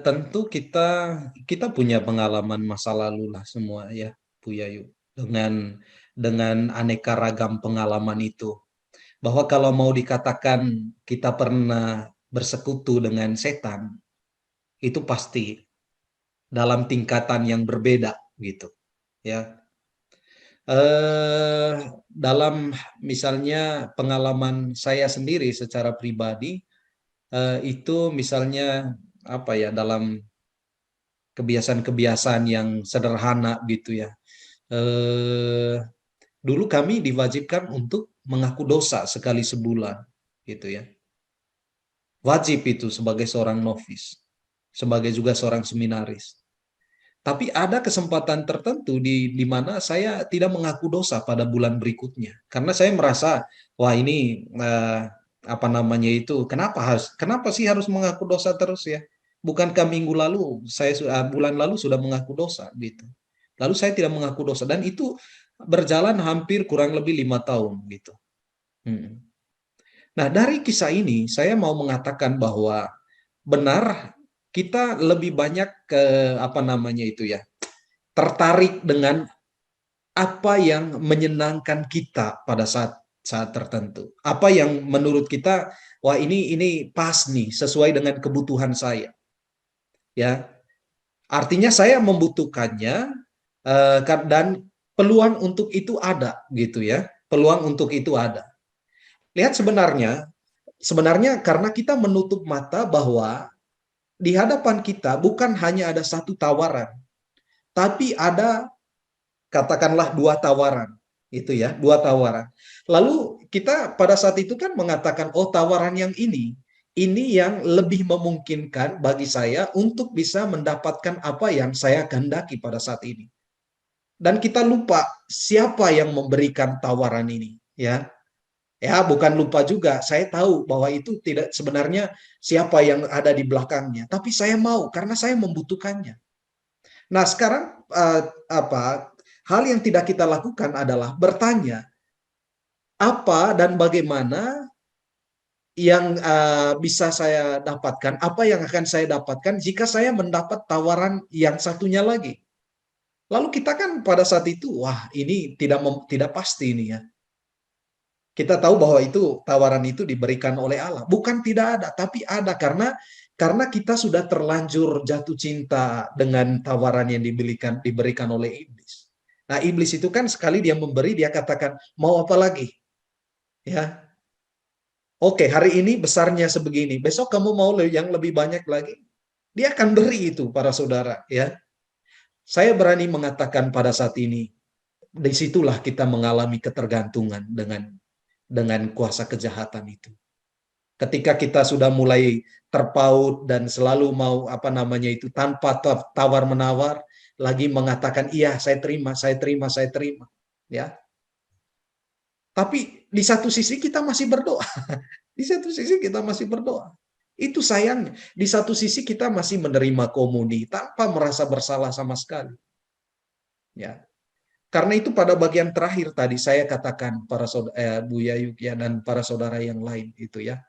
Speaker 1: Tentu kita punya pengalaman masa lalu lah semua ya Bu Yayu, dengan aneka ragam pengalaman itu, bahwa kalau mau dikatakan kita pernah bersekutu dengan setan, itu pasti dalam tingkatan yang berbeda gitu ya. Dalam misalnya pengalaman saya sendiri secara pribadi, itu misalnya dalam kebiasaan-kebiasaan yang sederhana gitu ya. Dulu kami diwajibkan untuk mengaku dosa sekali sebulan gitu ya. Wajib itu sebagai seorang novis, sebagai juga seorang seminaris. Tapi ada kesempatan tertentu di mana saya tidak mengaku dosa pada bulan berikutnya, karena saya merasa, wah ini kenapa sih harus mengaku dosa terus ya? Bukankah minggu lalu bulan lalu sudah mengaku dosa gitu. Lalu saya tidak mengaku dosa, dan itu berjalan hampir kurang lebih 5 tahun gitu. Nah, dari kisah ini saya mau mengatakan bahwa benar kita lebih banyak ke apa namanya itu ya, tertarik dengan apa yang menyenangkan kita pada saat saat tertentu. Apa yang menurut kita, wah ini pas nih, sesuai dengan kebutuhan saya. Ya, artinya saya membutuhkannya dan peluang untuk itu ada gitu ya. Peluang untuk itu ada. Lihat sebenarnya karena kita menutup mata bahwa di hadapan kita bukan hanya ada satu tawaran, tapi ada katakanlah dua tawaran. Itu ya, dua tawaran. Lalu kita pada saat itu kan mengatakan, oh tawaran yang ini yang lebih memungkinkan bagi saya untuk bisa mendapatkan apa yang saya kehendaki pada saat ini. Dan kita lupa siapa yang memberikan tawaran ini, ya. Ya, bukan lupa juga. Saya tahu bahwa itu tidak sebenarnya siapa yang ada di belakangnya, tapi saya mau karena saya membutuhkannya. Nah, sekarang hal yang tidak kita lakukan adalah bertanya apa dan bagaimana yang bisa saya dapatkan, apa yang akan saya dapatkan jika saya mendapat tawaran yang satunya lagi. Lalu kita kan pada saat itu, wah ini tidak pasti ini ya. Kita tahu bahwa itu tawaran itu diberikan oleh Allah. Bukan tidak ada, tapi ada karena kita sudah terlanjur jatuh cinta dengan tawaran yang diberikan oleh iblis. Nah, iblis itu kan sekali dia memberi, dia katakan, mau apa lagi? Ya. Oke, hari ini besarnya sebegini. Besok kamu mau yang lebih banyak lagi? Dia akan beri itu para saudara, ya. Saya berani mengatakan pada saat ini, disitulah kita mengalami ketergantungan dengan kuasa kejahatan itu. Ketika kita sudah mulai terpaut dan selalu mau apa namanya itu tanpa tawar-menawar lagi mengatakan iya saya terima, ya. Tapi di satu sisi kita masih berdoa. Di satu sisi kita masih berdoa. Itu sayangnya. Di satu sisi kita masih menerima komuni tanpa merasa bersalah sama sekali. Ya. Karena itu pada bagian terakhir tadi saya katakan para Bu Yayuk ya dan para saudara yang lain itu ya.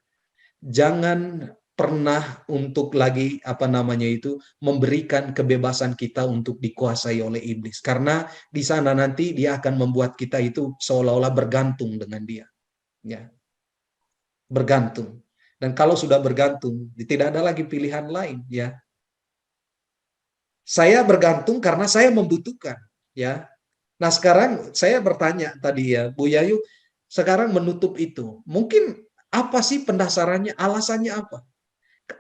Speaker 1: Jangan pernah untuk lagi apa namanya itu memberikan kebebasan kita untuk dikuasai oleh iblis karena di sana nanti dia akan membuat kita itu seolah-olah bergantung dengan dia. Ya. Bergantung. Dan kalau sudah bergantung, tidak ada lagi pilihan lain ya. Saya bergantung karena saya membutuhkan ya. Nah, sekarang saya bertanya tadi ya, Bu Yayu, sekarang menutup itu. Mungkin apa sih pendasarannya? Alasannya apa?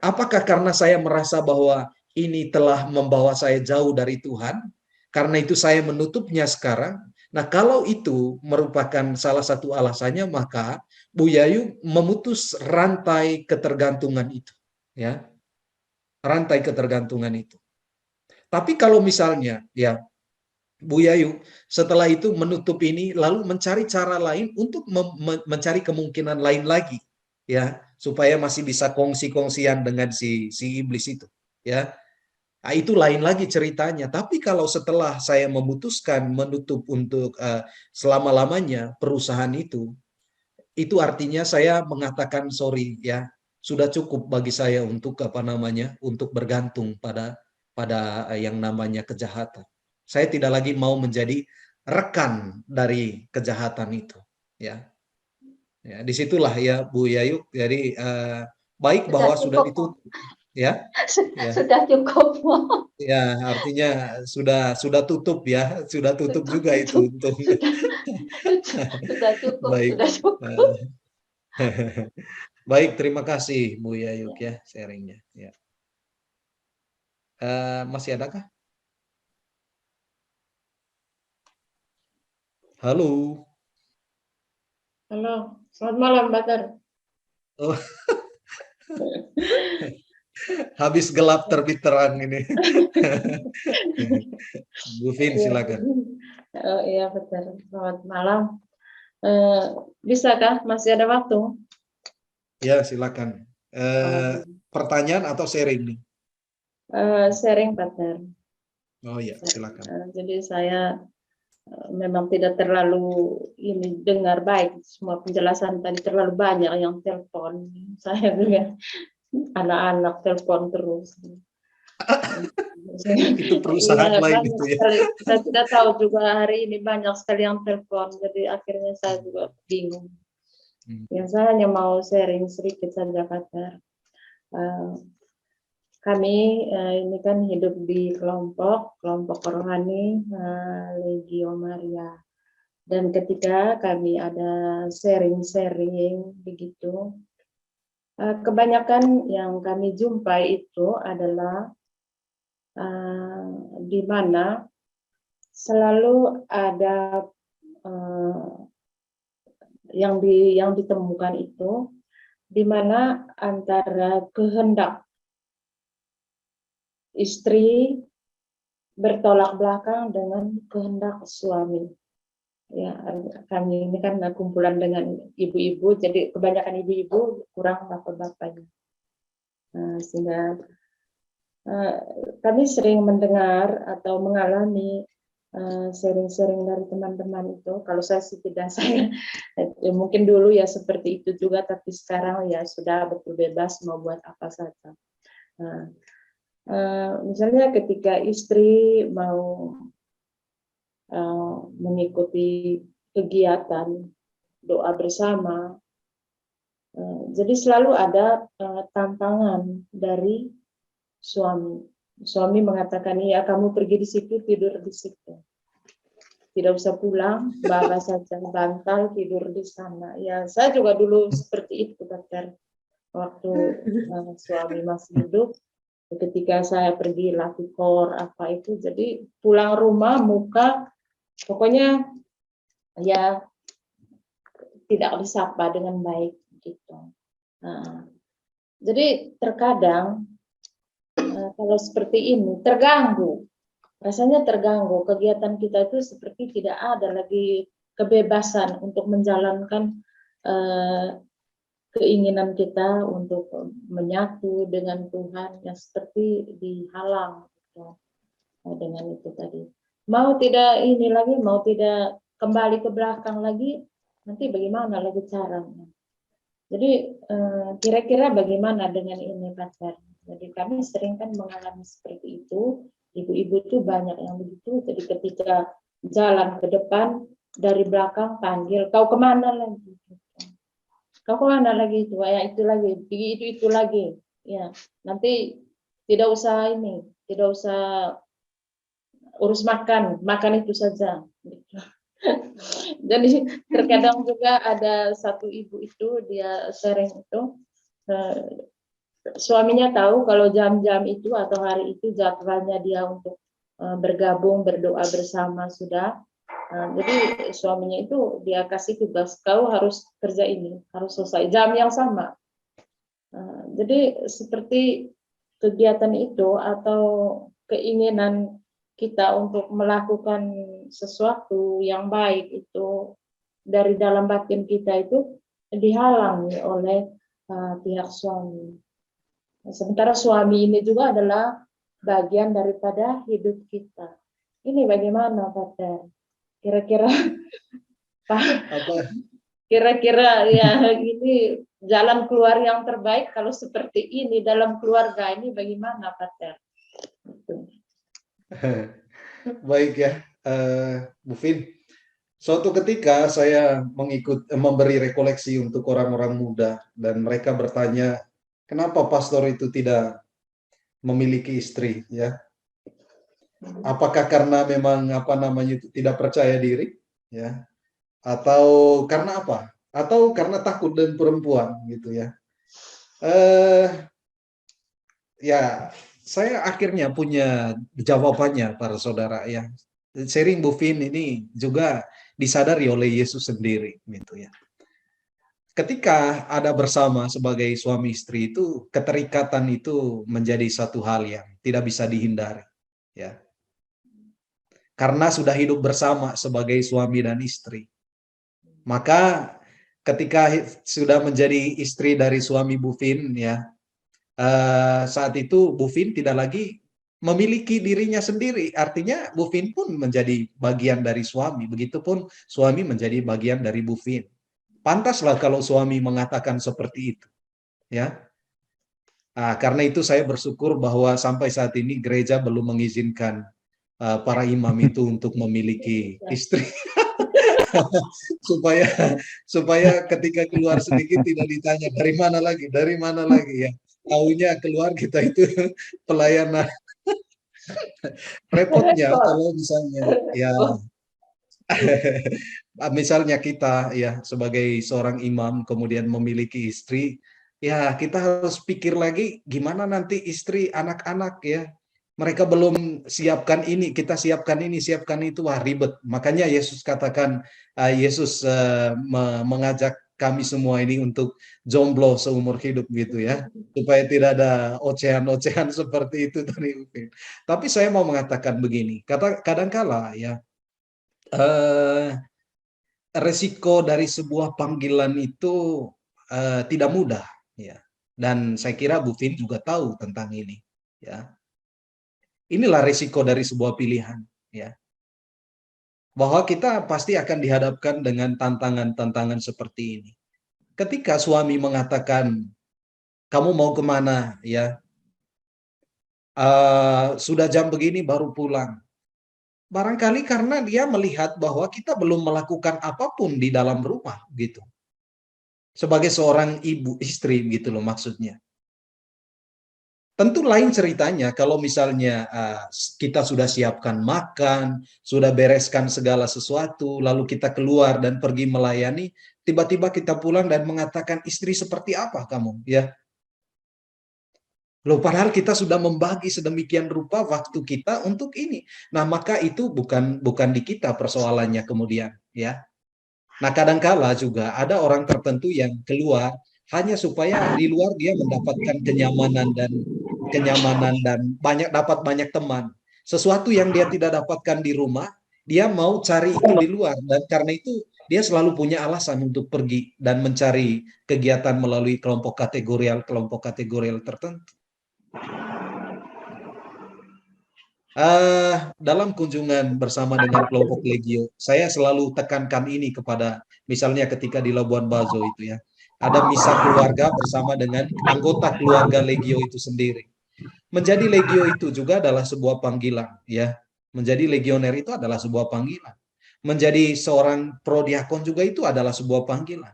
Speaker 1: Apakah karena saya merasa bahwa ini telah membawa saya jauh dari Tuhan? Karena itu saya menutupnya sekarang. Nah, kalau itu merupakan salah satu alasannya, maka Bu Yayu memutus rantai ketergantungan itu. Ya, rantai ketergantungan itu. Tapi kalau misalnya, ya, Bu Yayu setelah itu menutup ini lalu mencari cara lain untuk mencari kemungkinan lain lagi ya supaya masih bisa kongsi-kongsian dengan si iblis itu ya. Nah, itu lain lagi ceritanya. Tapi kalau setelah saya memutuskan menutup untuk selama-lamanya perusahaan itu artinya saya mengatakan sorry ya, sudah cukup bagi saya untuk apa namanya untuk bergantung pada yang namanya kejahatan. Saya tidak lagi mau menjadi rekan dari kejahatan itu, ya. Ya, disitulah ya Bu Yayu. Jadi baik bahwa sudah ditutup, ya. Ya.
Speaker 8: Sudah cukup.
Speaker 1: Ya, artinya sudah tutup ya, sudah tutup juga itu untuk.
Speaker 8: Sudah cukup,
Speaker 1: Baik.
Speaker 8: sudah cukup.
Speaker 1: Baik, terima kasih Bu Yayuk ya sharingnya. Ya. Masih adakah? Halo.
Speaker 5: Halo, selamat malam, Batar.
Speaker 1: Oh. Habis gelap terbit terang ini. Bu Vin, silakan.
Speaker 5: Iya, betul. Selamat malam. Bisakah? Masih ada waktu?
Speaker 1: Ya, silakan. Pertanyaan atau sharing nih?
Speaker 5: Sharing, Batar.
Speaker 1: Oh iya, silakan.
Speaker 5: Jadi saya memang tidak terlalu ini dengar baik semua penjelasan tadi, terlalu banyak yang telepon. Saya juga anak-anak telepon terus.
Speaker 1: Itu perusahaan
Speaker 5: Iya,
Speaker 1: lain
Speaker 5: banyak
Speaker 1: itu ya.
Speaker 5: sekali. Saya tidak tahu juga hari ini banyak sekali yang telepon, jadi akhirnya saya juga bingung. Yang saya hanya mau sharing sedikit saja, Pater. Kami ini kan hidup di kelompok rohani Legio Maria. Dan ketika kami ada sharing-sharing begitu, kebanyakan yang kami jumpai itu adalah di mana selalu ada yang ditemukan itu, di mana antara kehendak istri bertolak belakang dengan kehendak suami. Ya, kami ini kan kumpulan dengan ibu-ibu, jadi kebanyakan ibu-ibu, kurang bapak-bapaknya. Sehingga kami sering mendengar atau mengalami sharing-sharing dari teman-teman itu. Kalau saya sih tidak, saya mungkin dulu ya seperti itu juga, tapi sekarang ya sudah betul bebas mau buat apa saja. Misalnya ketika istri mau mengikuti kegiatan doa bersama, jadi selalu ada tantangan dari suami. Suami mengatakan, iya kamu pergi di situ, tidur di situ. Tidak usah pulang, bawa saja bantal, tidur di sana. Ya, saya juga dulu seperti itu, Dokter. Waktu suami masih hidup, ketika saya pergi latih kor apa itu, jadi pulang rumah muka pokoknya ya tidak disapa dengan baik gitu. Jadi terkadang kalau seperti ini terganggu, rasanya terganggu, kegiatan kita itu seperti tidak ada lagi kebebasan untuk menjalankan keinginan kita untuk menyatu dengan Tuhan yang seperti dihalang gitu, dengan itu tadi. Mau tidak ini lagi, mau tidak kembali ke belakang lagi, nanti bagaimana lagi caranya? Jadi kira-kira bagaimana dengan ini, Pater? Jadi kami sering kan mengalami seperti itu, ibu-ibu itu banyak yang begitu, jadi ketika jalan ke depan, dari belakang panggil, kau kemana lagi? Kau kemana lagi itu? Ya itu lagi, itu lagi. Ya, nanti tidak usah ini, tidak usah urus makan itu saja. Jadi terkadang juga ada satu ibu itu dia sharing itu, suaminya tahu kalau jam-jam itu atau hari itu jadwalnya dia untuk bergabung berdoa bersama sudah. Jadi suaminya itu dia kasih tugas, kau harus kerja ini, harus selesai jam yang sama. Jadi seperti kegiatan itu atau keinginan kita untuk melakukan sesuatu yang baik itu dari dalam batin kita itu dihalangi oleh pihak suami. Sementara suami ini juga adalah bagian daripada hidup kita. Ini bagaimana, Pater? Kira-kira kira-kira ya ini jalan keluar yang terbaik kalau seperti ini dalam keluarga ini bagaimana, Pater?
Speaker 1: Baik ya, Bu Vin. Suatu ketika saya memberi rekoleksi untuk orang-orang muda dan mereka bertanya, kenapa pastor itu tidak memiliki istri, ya? Apakah karena memang itu tidak percaya diri, ya? Atau karena apa? Atau karena takut dan perempuan, gitu ya? Ya, saya akhirnya punya jawabannya, para saudara ya. Sharing Bu Vin ini juga disadari oleh Yesus sendiri, gitu ya. Ketika ada bersama sebagai suami istri itu, keterikatan itu menjadi satu hal yang tidak bisa dihindari, ya. Karena sudah hidup bersama sebagai suami dan istri. Maka ketika sudah menjadi istri dari suami Bu Vin, ya, saat itu Bu Vin tidak lagi memiliki dirinya sendiri. Artinya Bu Fin pun menjadi bagian dari suami, begitupun suami menjadi bagian dari Bu Fin. Pantaslah kalau suami mengatakan seperti itu, ya. Karena itu saya bersyukur bahwa sampai saat ini gereja belum mengizinkan para imam itu untuk memiliki istri. supaya ketika keluar sedikit tidak ditanya dari mana lagi ya. Taunya keluar kita itu pelayanan. Repotnya kalau misalnya ya misalnya kita ya sebagai seorang imam kemudian memiliki istri, ya kita harus pikir lagi gimana nanti istri, anak-anak ya. Mereka belum siapkan ini, kita siapkan ini, siapkan itu, wah ribet. Makanya Yesus katakan, Yesus mengajak kami semua ini untuk jomblo seumur hidup gitu ya, supaya tidak ada ocehan-ocehan seperti itu tadi. Tapi saya mau mengatakan begini, kadangkala ya resiko dari sebuah panggilan itu tidak mudah ya. Dan saya kira Bu Fin juga tahu tentang ini ya. Inilah resiko dari sebuah pilihan ya. Bahwa kita pasti akan dihadapkan dengan tantangan-tantangan seperti ini. Ketika suami mengatakan, kamu mau kemana ya? Sudah jam begini baru pulang. Barangkali karena dia melihat bahwa kita belum melakukan apapun di dalam rumah gitu. Sebagai seorang ibu, istri gitu loh maksudnya. Tentu lain ceritanya kalau misalnya kita sudah siapkan makan, sudah bereskan segala sesuatu, lalu kita keluar dan pergi melayani, tiba-tiba kita pulang dan mengatakan, istri seperti apa kamu? Ya, loh, padahal kita sudah membagi sedemikian rupa waktu kita untuk ini. Nah, maka itu bukan di kita persoalannya kemudian, ya. Nah, kadangkala juga ada orang tertentu yang keluar hanya supaya di luar dia mendapatkan kenyamanan dan dapat banyak teman. Sesuatu yang dia tidak dapatkan di rumah, dia mau cari itu di luar, dan karena itu dia selalu punya alasan untuk pergi dan mencari kegiatan melalui kelompok kategorial tertentu. Dalam kunjungan bersama dengan kelompok Legio, saya selalu tekankan ini kepada, misalnya ketika di Labuan Bajo itu ya, ada misa keluarga bersama dengan anggota keluarga Legio itu sendiri. Menjadi Legio itu juga adalah sebuah panggilan, ya. Menjadi legioner itu adalah sebuah panggilan. Menjadi seorang prodiakon juga itu adalah sebuah panggilan.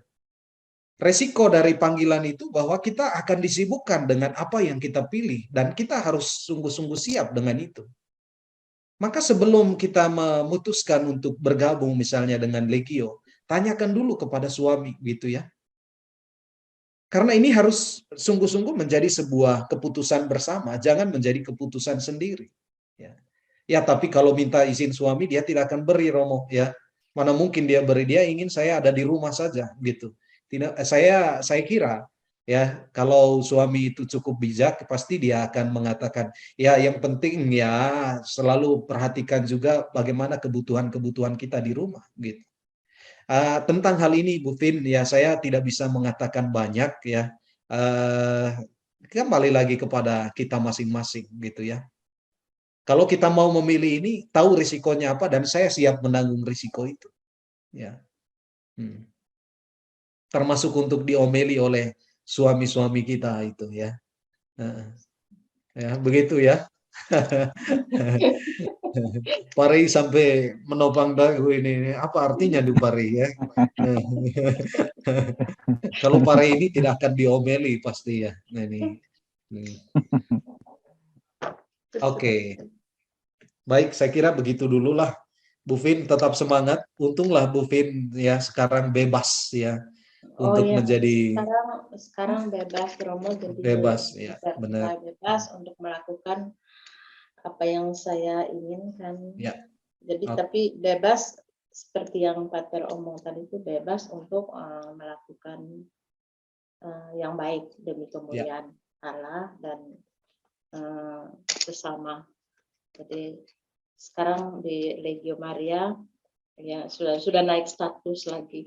Speaker 1: Resiko dari panggilan itu bahwa kita akan disibukkan dengan apa yang kita pilih, dan kita harus sungguh-sungguh siap dengan itu. Maka sebelum kita memutuskan untuk bergabung misalnya dengan Legio, tanyakan dulu kepada suami gitu ya. Karena ini harus sungguh-sungguh menjadi sebuah keputusan bersama, jangan menjadi keputusan sendiri. Ya, tapi kalau minta izin suami, dia tidak akan beri, Romo. Ya, mana mungkin dia beri? Dia ingin saya ada di rumah saja, gitu. Tidak, saya kira ya kalau suami itu cukup bijak, pasti dia akan mengatakan, ya yang penting ya selalu perhatikan juga bagaimana kebutuhan kita di rumah, gitu. Tentang hal ini, Bu Fin, ya saya tidak bisa mengatakan banyak ya. Kembali lagi kepada kita masing-masing, gitu ya. Kalau kita mau memilih ini, tahu risikonya apa, dan saya siap menanggung risiko itu. Ya. Termasuk untuk diomeli oleh suami-suami kita itu ya. Ya, begitu ya. Pari sampai menopang dagu ini. Apa artinya di Pari ya? Kalau Pari ini tidak akan diomeli pasti ya. Nah, ini. Oke. Baik, saya kira begitu dulu lah. Bu Fin tetap semangat. Untunglah Bu Fin ya sekarang bebas ya untuk menjadi
Speaker 5: sekarang bebas, Romo, jadi
Speaker 1: bebas ya, benar.
Speaker 5: saya bebas untuk melakukan apa yang saya inginkan.
Speaker 1: Ya.
Speaker 5: Jadi tapi bebas seperti yang Pater omong tadi, itu bebas untuk melakukan yang baik demi kemuliaan Allah dan bersama. Jadi sekarang di Legio Maria ya sudah naik status lagi.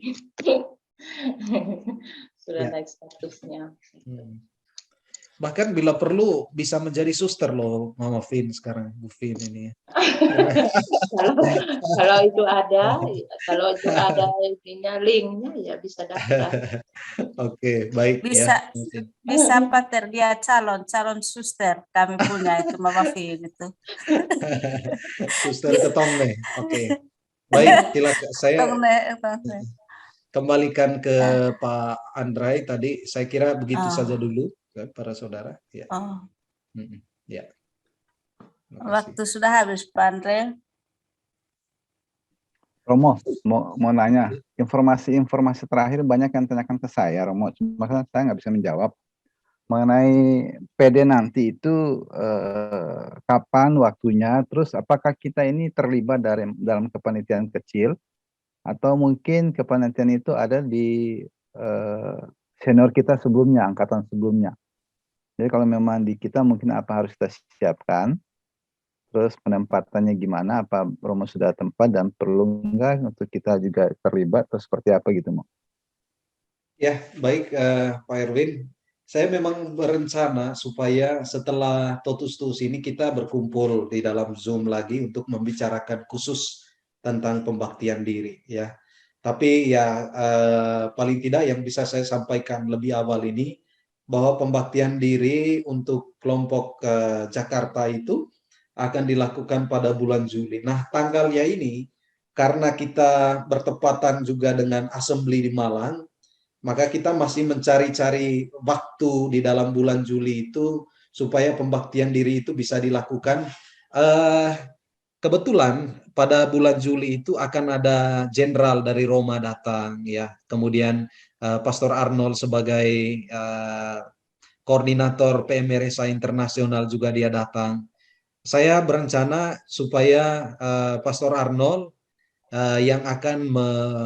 Speaker 5: Sudah naik statusnya.
Speaker 1: Bahkan bila perlu bisa menjadi suster loh, Mama Vin sekarang, Bu Vin ini.
Speaker 5: Kalau kalau itu ada ininya, linknya ya bisa daftar.
Speaker 1: Oke, baik
Speaker 9: Bisa
Speaker 1: ya.
Speaker 9: bisa Pater, dia calon suster kami punya itu Mama Vin itu.
Speaker 1: Suster Ketongne. Oke. Baik, silakan. Saya
Speaker 9: Tongne.
Speaker 1: kembalikan ke Pak Andrai tadi. Saya kira begitu saja dulu kan, para saudara. Ya.
Speaker 9: Oh,
Speaker 1: Ya. Terima kasih.
Speaker 9: waktu sudah habis Pak Andre.
Speaker 2: Romo, mau nanya, informasi terakhir banyak yang tanyakan ke saya, Romo, cuma saya nggak bisa menjawab. Mengenai PD nanti itu kapan waktunya, terus apakah kita ini terlibat dalam kepanitiaan kecil, atau mungkin kepanitiaan itu ada di senior kita sebelumnya, angkatan sebelumnya. Jadi kalau memang di kita mungkin apa harus kita siapkan, terus penempatannya gimana, apa Romo sudah tempat dan perlu enggak untuk kita juga terlibat atau seperti apa gitu, Mo?
Speaker 1: Ya, baik Pak Erwin. Saya memang berencana supaya setelah Totus Tuus ini kita berkumpul di dalam Zoom lagi untuk membicarakan khusus tentang pembaktian diri ya. Tapi ya paling tidak yang bisa saya sampaikan lebih awal ini bahwa pembaktian diri untuk kelompok Jakarta itu akan dilakukan pada bulan Juli. Nah, tanggalnya ini karena kita bertepatan juga dengan assembly di Malang, maka kita masih mencari-cari waktu di dalam bulan Juli itu supaya pembaktian diri itu bisa dilakukan. Kebetulan pada bulan Juli itu akan ada jenderal dari Roma datang, ya. Kemudian Pastor Arnold sebagai koordinator PMRSA Internasional juga dia datang. Saya berencana supaya Pastor Arnold yang akan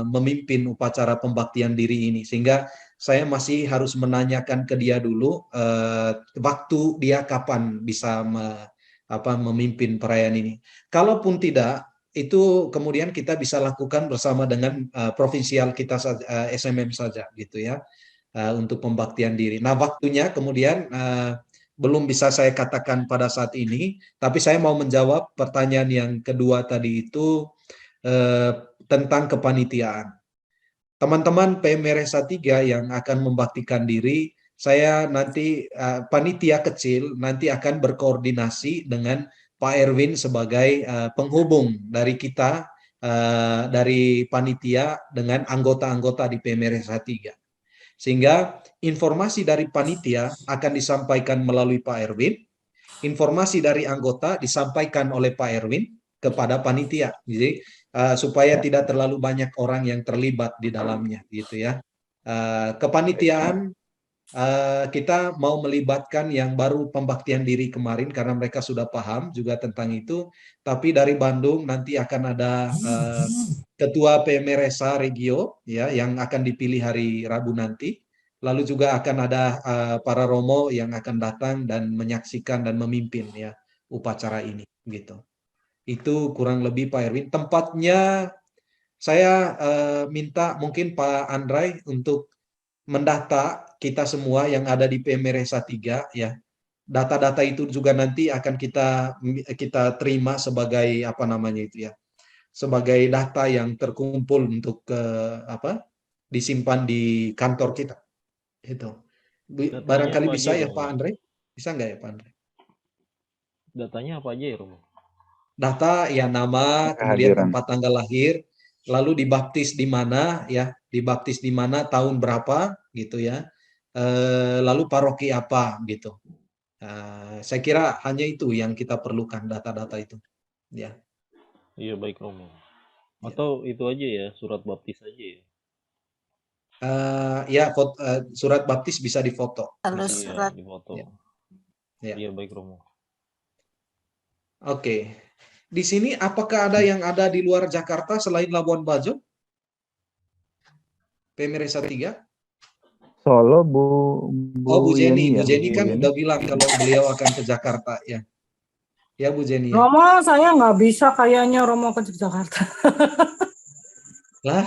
Speaker 1: memimpin upacara pembaktian diri ini, sehingga saya masih harus menanyakan ke dia dulu waktu dia kapan bisa memimpin perayaan ini. Kalaupun tidak, itu kemudian kita bisa lakukan bersama dengan provinsial kita SMM saja gitu ya, untuk pembaktian diri. Nah, waktunya kemudian belum bisa saya katakan pada saat ini, tapi saya mau menjawab pertanyaan yang kedua tadi itu tentang kepanitiaan. Teman-teman PMRSA 3 yang akan membaktikan diri, saya nanti panitia kecil nanti akan berkoordinasi dengan Pak Erwin sebagai penghubung dari kita, dari panitia dengan anggota-anggota di PMRSA 3. Sehingga informasi dari panitia akan disampaikan melalui Pak Erwin, informasi dari anggota disampaikan oleh Pak Erwin kepada panitia. Jadi supaya tidak terlalu banyak orang yang terlibat di dalamnya gitu ya. Kepanitiaan kita mau melibatkan yang baru pembaktian diri kemarin karena mereka sudah paham juga tentang itu, tapi dari Bandung nanti akan ada ketua PMRSA Regio ya yang akan dipilih hari Rabu nanti. Lalu juga akan ada para romo yang akan datang dan menyaksikan dan memimpin ya upacara ini gitu. Itu kurang lebih Pak Erwin. Tempatnya saya minta mungkin Pak Andrai untuk mendata kita semua yang ada di PMRSA 3 ya. Data-data itu juga nanti akan kita terima sebagai apa namanya itu ya. Sebagai data yang terkumpul untuk disimpan di kantor kita. Itu. Barangkali bisa ya Pak Andrai? Bisa nggak ya Pak Andrai?
Speaker 3: Datanya apa aja ya Romo?
Speaker 1: Data ya nama, kemudian tempat tanggal lahir, lalu dibaptis di mana ya, dibaptis di mana, tahun berapa gitu ya, lalu paroki apa gitu. Saya kira hanya itu yang kita perlukan, data-data itu. Ya.
Speaker 3: Iya baik Romo. Atau itu aja ya, surat baptis aja ya.
Speaker 1: Surat baptis bisa difoto.
Speaker 9: Kalau
Speaker 3: Iya,
Speaker 9: surat
Speaker 3: difoto.
Speaker 1: Ya.
Speaker 3: Iya baik Romo.
Speaker 1: Oke. Di sini apakah ada yang ada di luar Jakarta selain Labuan Bajo? PMRSA 3?
Speaker 2: Solo, Bu
Speaker 1: Jenny. Bu
Speaker 2: ya.
Speaker 1: Jenny kan udah bilang kalau beliau akan ke Jakarta ya. Ya Bu Jenny.
Speaker 10: Romo, saya nggak bisa kayaknya Romo ke Jakarta.
Speaker 1: Lah.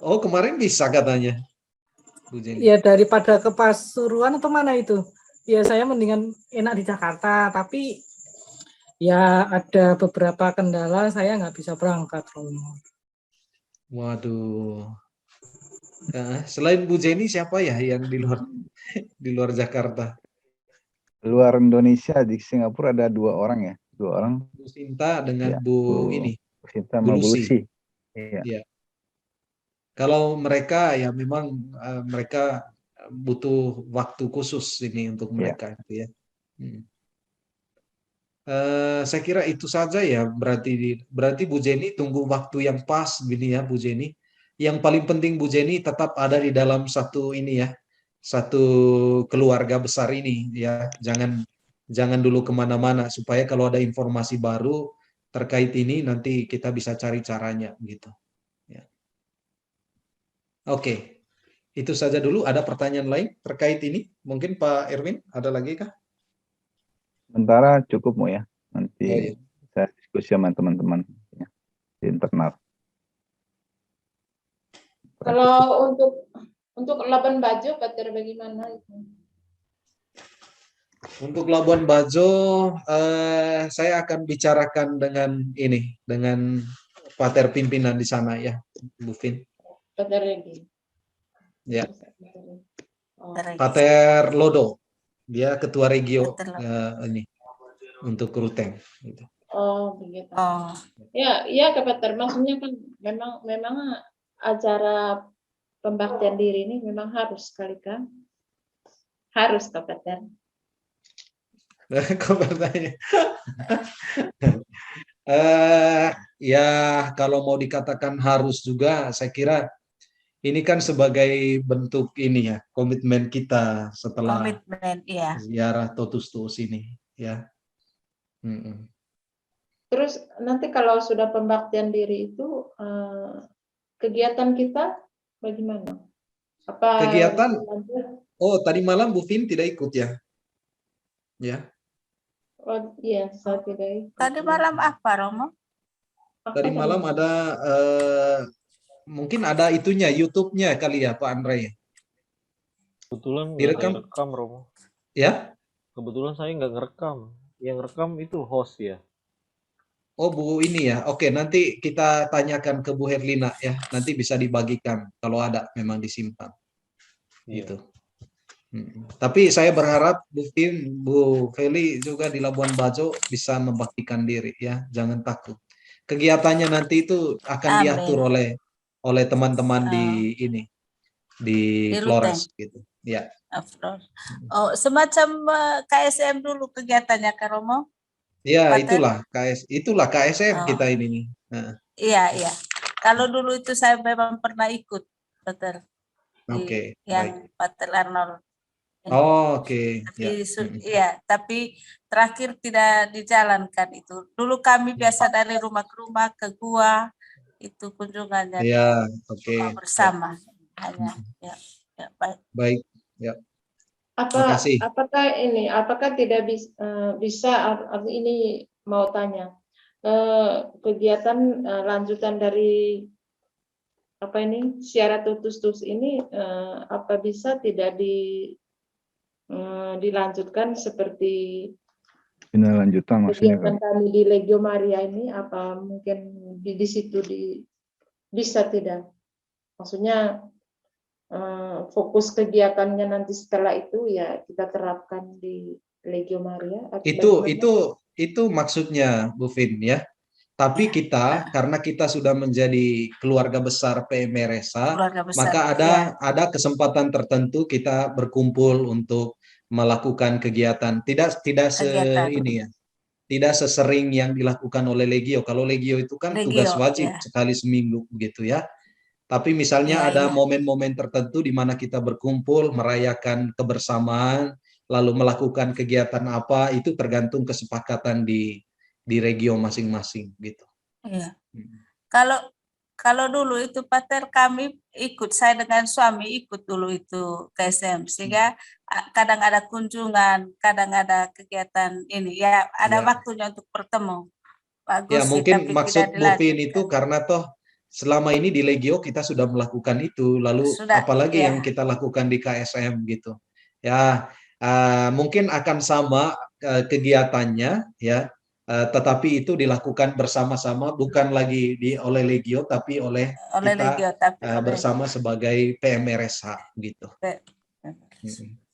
Speaker 1: Oh, kemarin bisa katanya. Bu Jenny?
Speaker 10: Ya daripada ke Pasuruan atau mana itu? Ya saya mendingan enak di Jakarta, tapi ya ada beberapa kendala saya nggak bisa berangkat, Romo.
Speaker 1: Waduh. Nah, selain Bu Jenny siapa ya yang di luar Jakarta?
Speaker 2: Luar Indonesia di Singapura ada 2 orang ya, 2 orang.
Speaker 1: Bu Sinta dengan
Speaker 2: Ya,
Speaker 1: Bu
Speaker 2: Bu
Speaker 1: ini,
Speaker 2: Sinta
Speaker 1: Bu
Speaker 2: sama Bu
Speaker 1: Lucy.
Speaker 2: Lucy. Iya.
Speaker 1: Ya. Kalau mereka ya memang mereka butuh waktu khusus ini untuk mereka itu ya. Saya kira itu saja ya, berarti Bu Jenny tunggu waktu yang pas gini ya Bu Jenny. Yang paling penting Bu Jenny tetap ada di dalam satu ini ya, satu keluarga besar ini ya. Jangan dulu kemana-mana supaya kalau ada informasi baru terkait ini nanti kita bisa cari caranya gitu. Ya. Oke, itu saja dulu. Ada pertanyaan lain terkait ini? Mungkin Pak Erwin ada lagi kah?
Speaker 2: Sementara cukup Mo ya. Nanti
Speaker 1: Oh, iya.
Speaker 2: saya diskusi sama teman-teman ya, di internal.
Speaker 5: Kalau untuk Labuan Bajo, Pater bagaimana itu?
Speaker 1: Untuk Labuan Bajo, saya akan bicarakan dengan pater pimpinan di sana ya, Bu Vin.
Speaker 5: Pater Regi.
Speaker 1: Ya,
Speaker 5: Oh.
Speaker 1: Pater Lodo, dia ketua regio ini untuk Ruteng. Gitu.
Speaker 5: Oh begitu. Ya Kak Pater, maksudnya kan memang acara pembaktian diri ini memang harus sekali kan? Harus Kak Pater.
Speaker 1: Kok bertanya? Ya kalau mau dikatakan harus juga, saya kira ini kan sebagai bentuk ini ya, komitmen kita setelah ziarah Totus Tuus ini ya.
Speaker 5: Terus nanti kalau sudah pembaktian diri itu kegiatan kita bagaimana? Apa
Speaker 1: kegiatan? Oh, tadi malam Bu Vin tidak ikut ya? Ya.
Speaker 5: Oh iya, saya tidak ikut.
Speaker 9: Tadi malam apa, Romo?
Speaker 1: Tadi malam ada mungkin ada itunya, YouTube-nya kali ya Pak Andre.
Speaker 3: Kebetulan nggak
Speaker 1: direkam,
Speaker 3: ngerekam Romo.
Speaker 1: Ya?
Speaker 3: Kebetulan saya nggak ngerekam. Yang rekam itu host ya.
Speaker 1: Oh Bu ini ya. Oke, nanti kita tanyakan ke Bu Herlina ya. Nanti bisa dibagikan kalau ada memang disimpan. Gitu. Tapi saya berharap Bu Vin, Bu Feli juga di Labuan Bajo bisa membaktikan diri ya. Jangan takut. Kegiatannya nanti itu akan diatur oleh teman-teman di ini di Flores gitu. Ya.
Speaker 9: Oh, semacam KSM dulu kegiatannya Kak Romo?
Speaker 1: Ya, itulah KSM kita ini nih.
Speaker 9: Iya. Kalau dulu itu saya memang pernah ikut, Pater.
Speaker 1: Oke.
Speaker 9: Yang Pater Arnold.
Speaker 1: Oh, oke.
Speaker 9: Tapi terakhir tidak dijalankan itu. Dulu kami biasa dari rumah ke rumah ke gua itu kunjungannya.
Speaker 1: Ya, oke.
Speaker 9: Bersama hanya. Ya, baik.
Speaker 1: Baik. Ya. Makasih.
Speaker 5: Apakah tidak bisa ini mau tanya kegiatan lanjutan dari Ziarah Totus Tuus ini apa bisa tidak dilanjutkan seperti
Speaker 2: lanjutan maksudnya
Speaker 5: kegiatan kami di Legio Maria ini, apa mungkin di situ bisa tidak? Maksudnya fokus kegiatannya nanti setelah itu ya kita terapkan di Legio Maria.
Speaker 1: Itu maksudnya Bu Vin ya. Tapi kita karena kita sudah menjadi keluarga besar PMRSA, maka ada kesempatan tertentu kita berkumpul untuk melakukan kegiatan. Tidak sesering yang dilakukan oleh Legio. Kalau Legio itu kan tugas wajib sekali seminggu begitu ya. Tapi misalnya ada momen-momen tertentu di mana kita berkumpul, merayakan kebersamaan, lalu melakukan kegiatan apa, itu tergantung kesepakatan di regio masing-masing gitu.
Speaker 9: Iya. Kalau dulu itu Pater kami ikut, saya dengan suami ikut dulu itu ke SM, sehingga kadang ada kunjungan, kadang ada kegiatan ini, ya ada waktunya untuk bertemu. Bagus
Speaker 1: ya mungkin
Speaker 9: sih,
Speaker 1: maksud Bu Vin itu karena toh selama ini di Legio kita sudah melakukan itu, lalu
Speaker 9: Sudah,
Speaker 1: apalagi
Speaker 9: ya.
Speaker 1: yang kita lakukan di KSM gitu. Ya, mungkin akan sama kegiatannya ya, tetapi itu dilakukan bersama-sama, bukan lagi oleh Legio tapi oleh
Speaker 9: Oleh
Speaker 1: kita
Speaker 9: Legio, tapi oleh
Speaker 1: bersama sebagai PMRSH gitu.
Speaker 9: P-
Speaker 1: Mm-mm.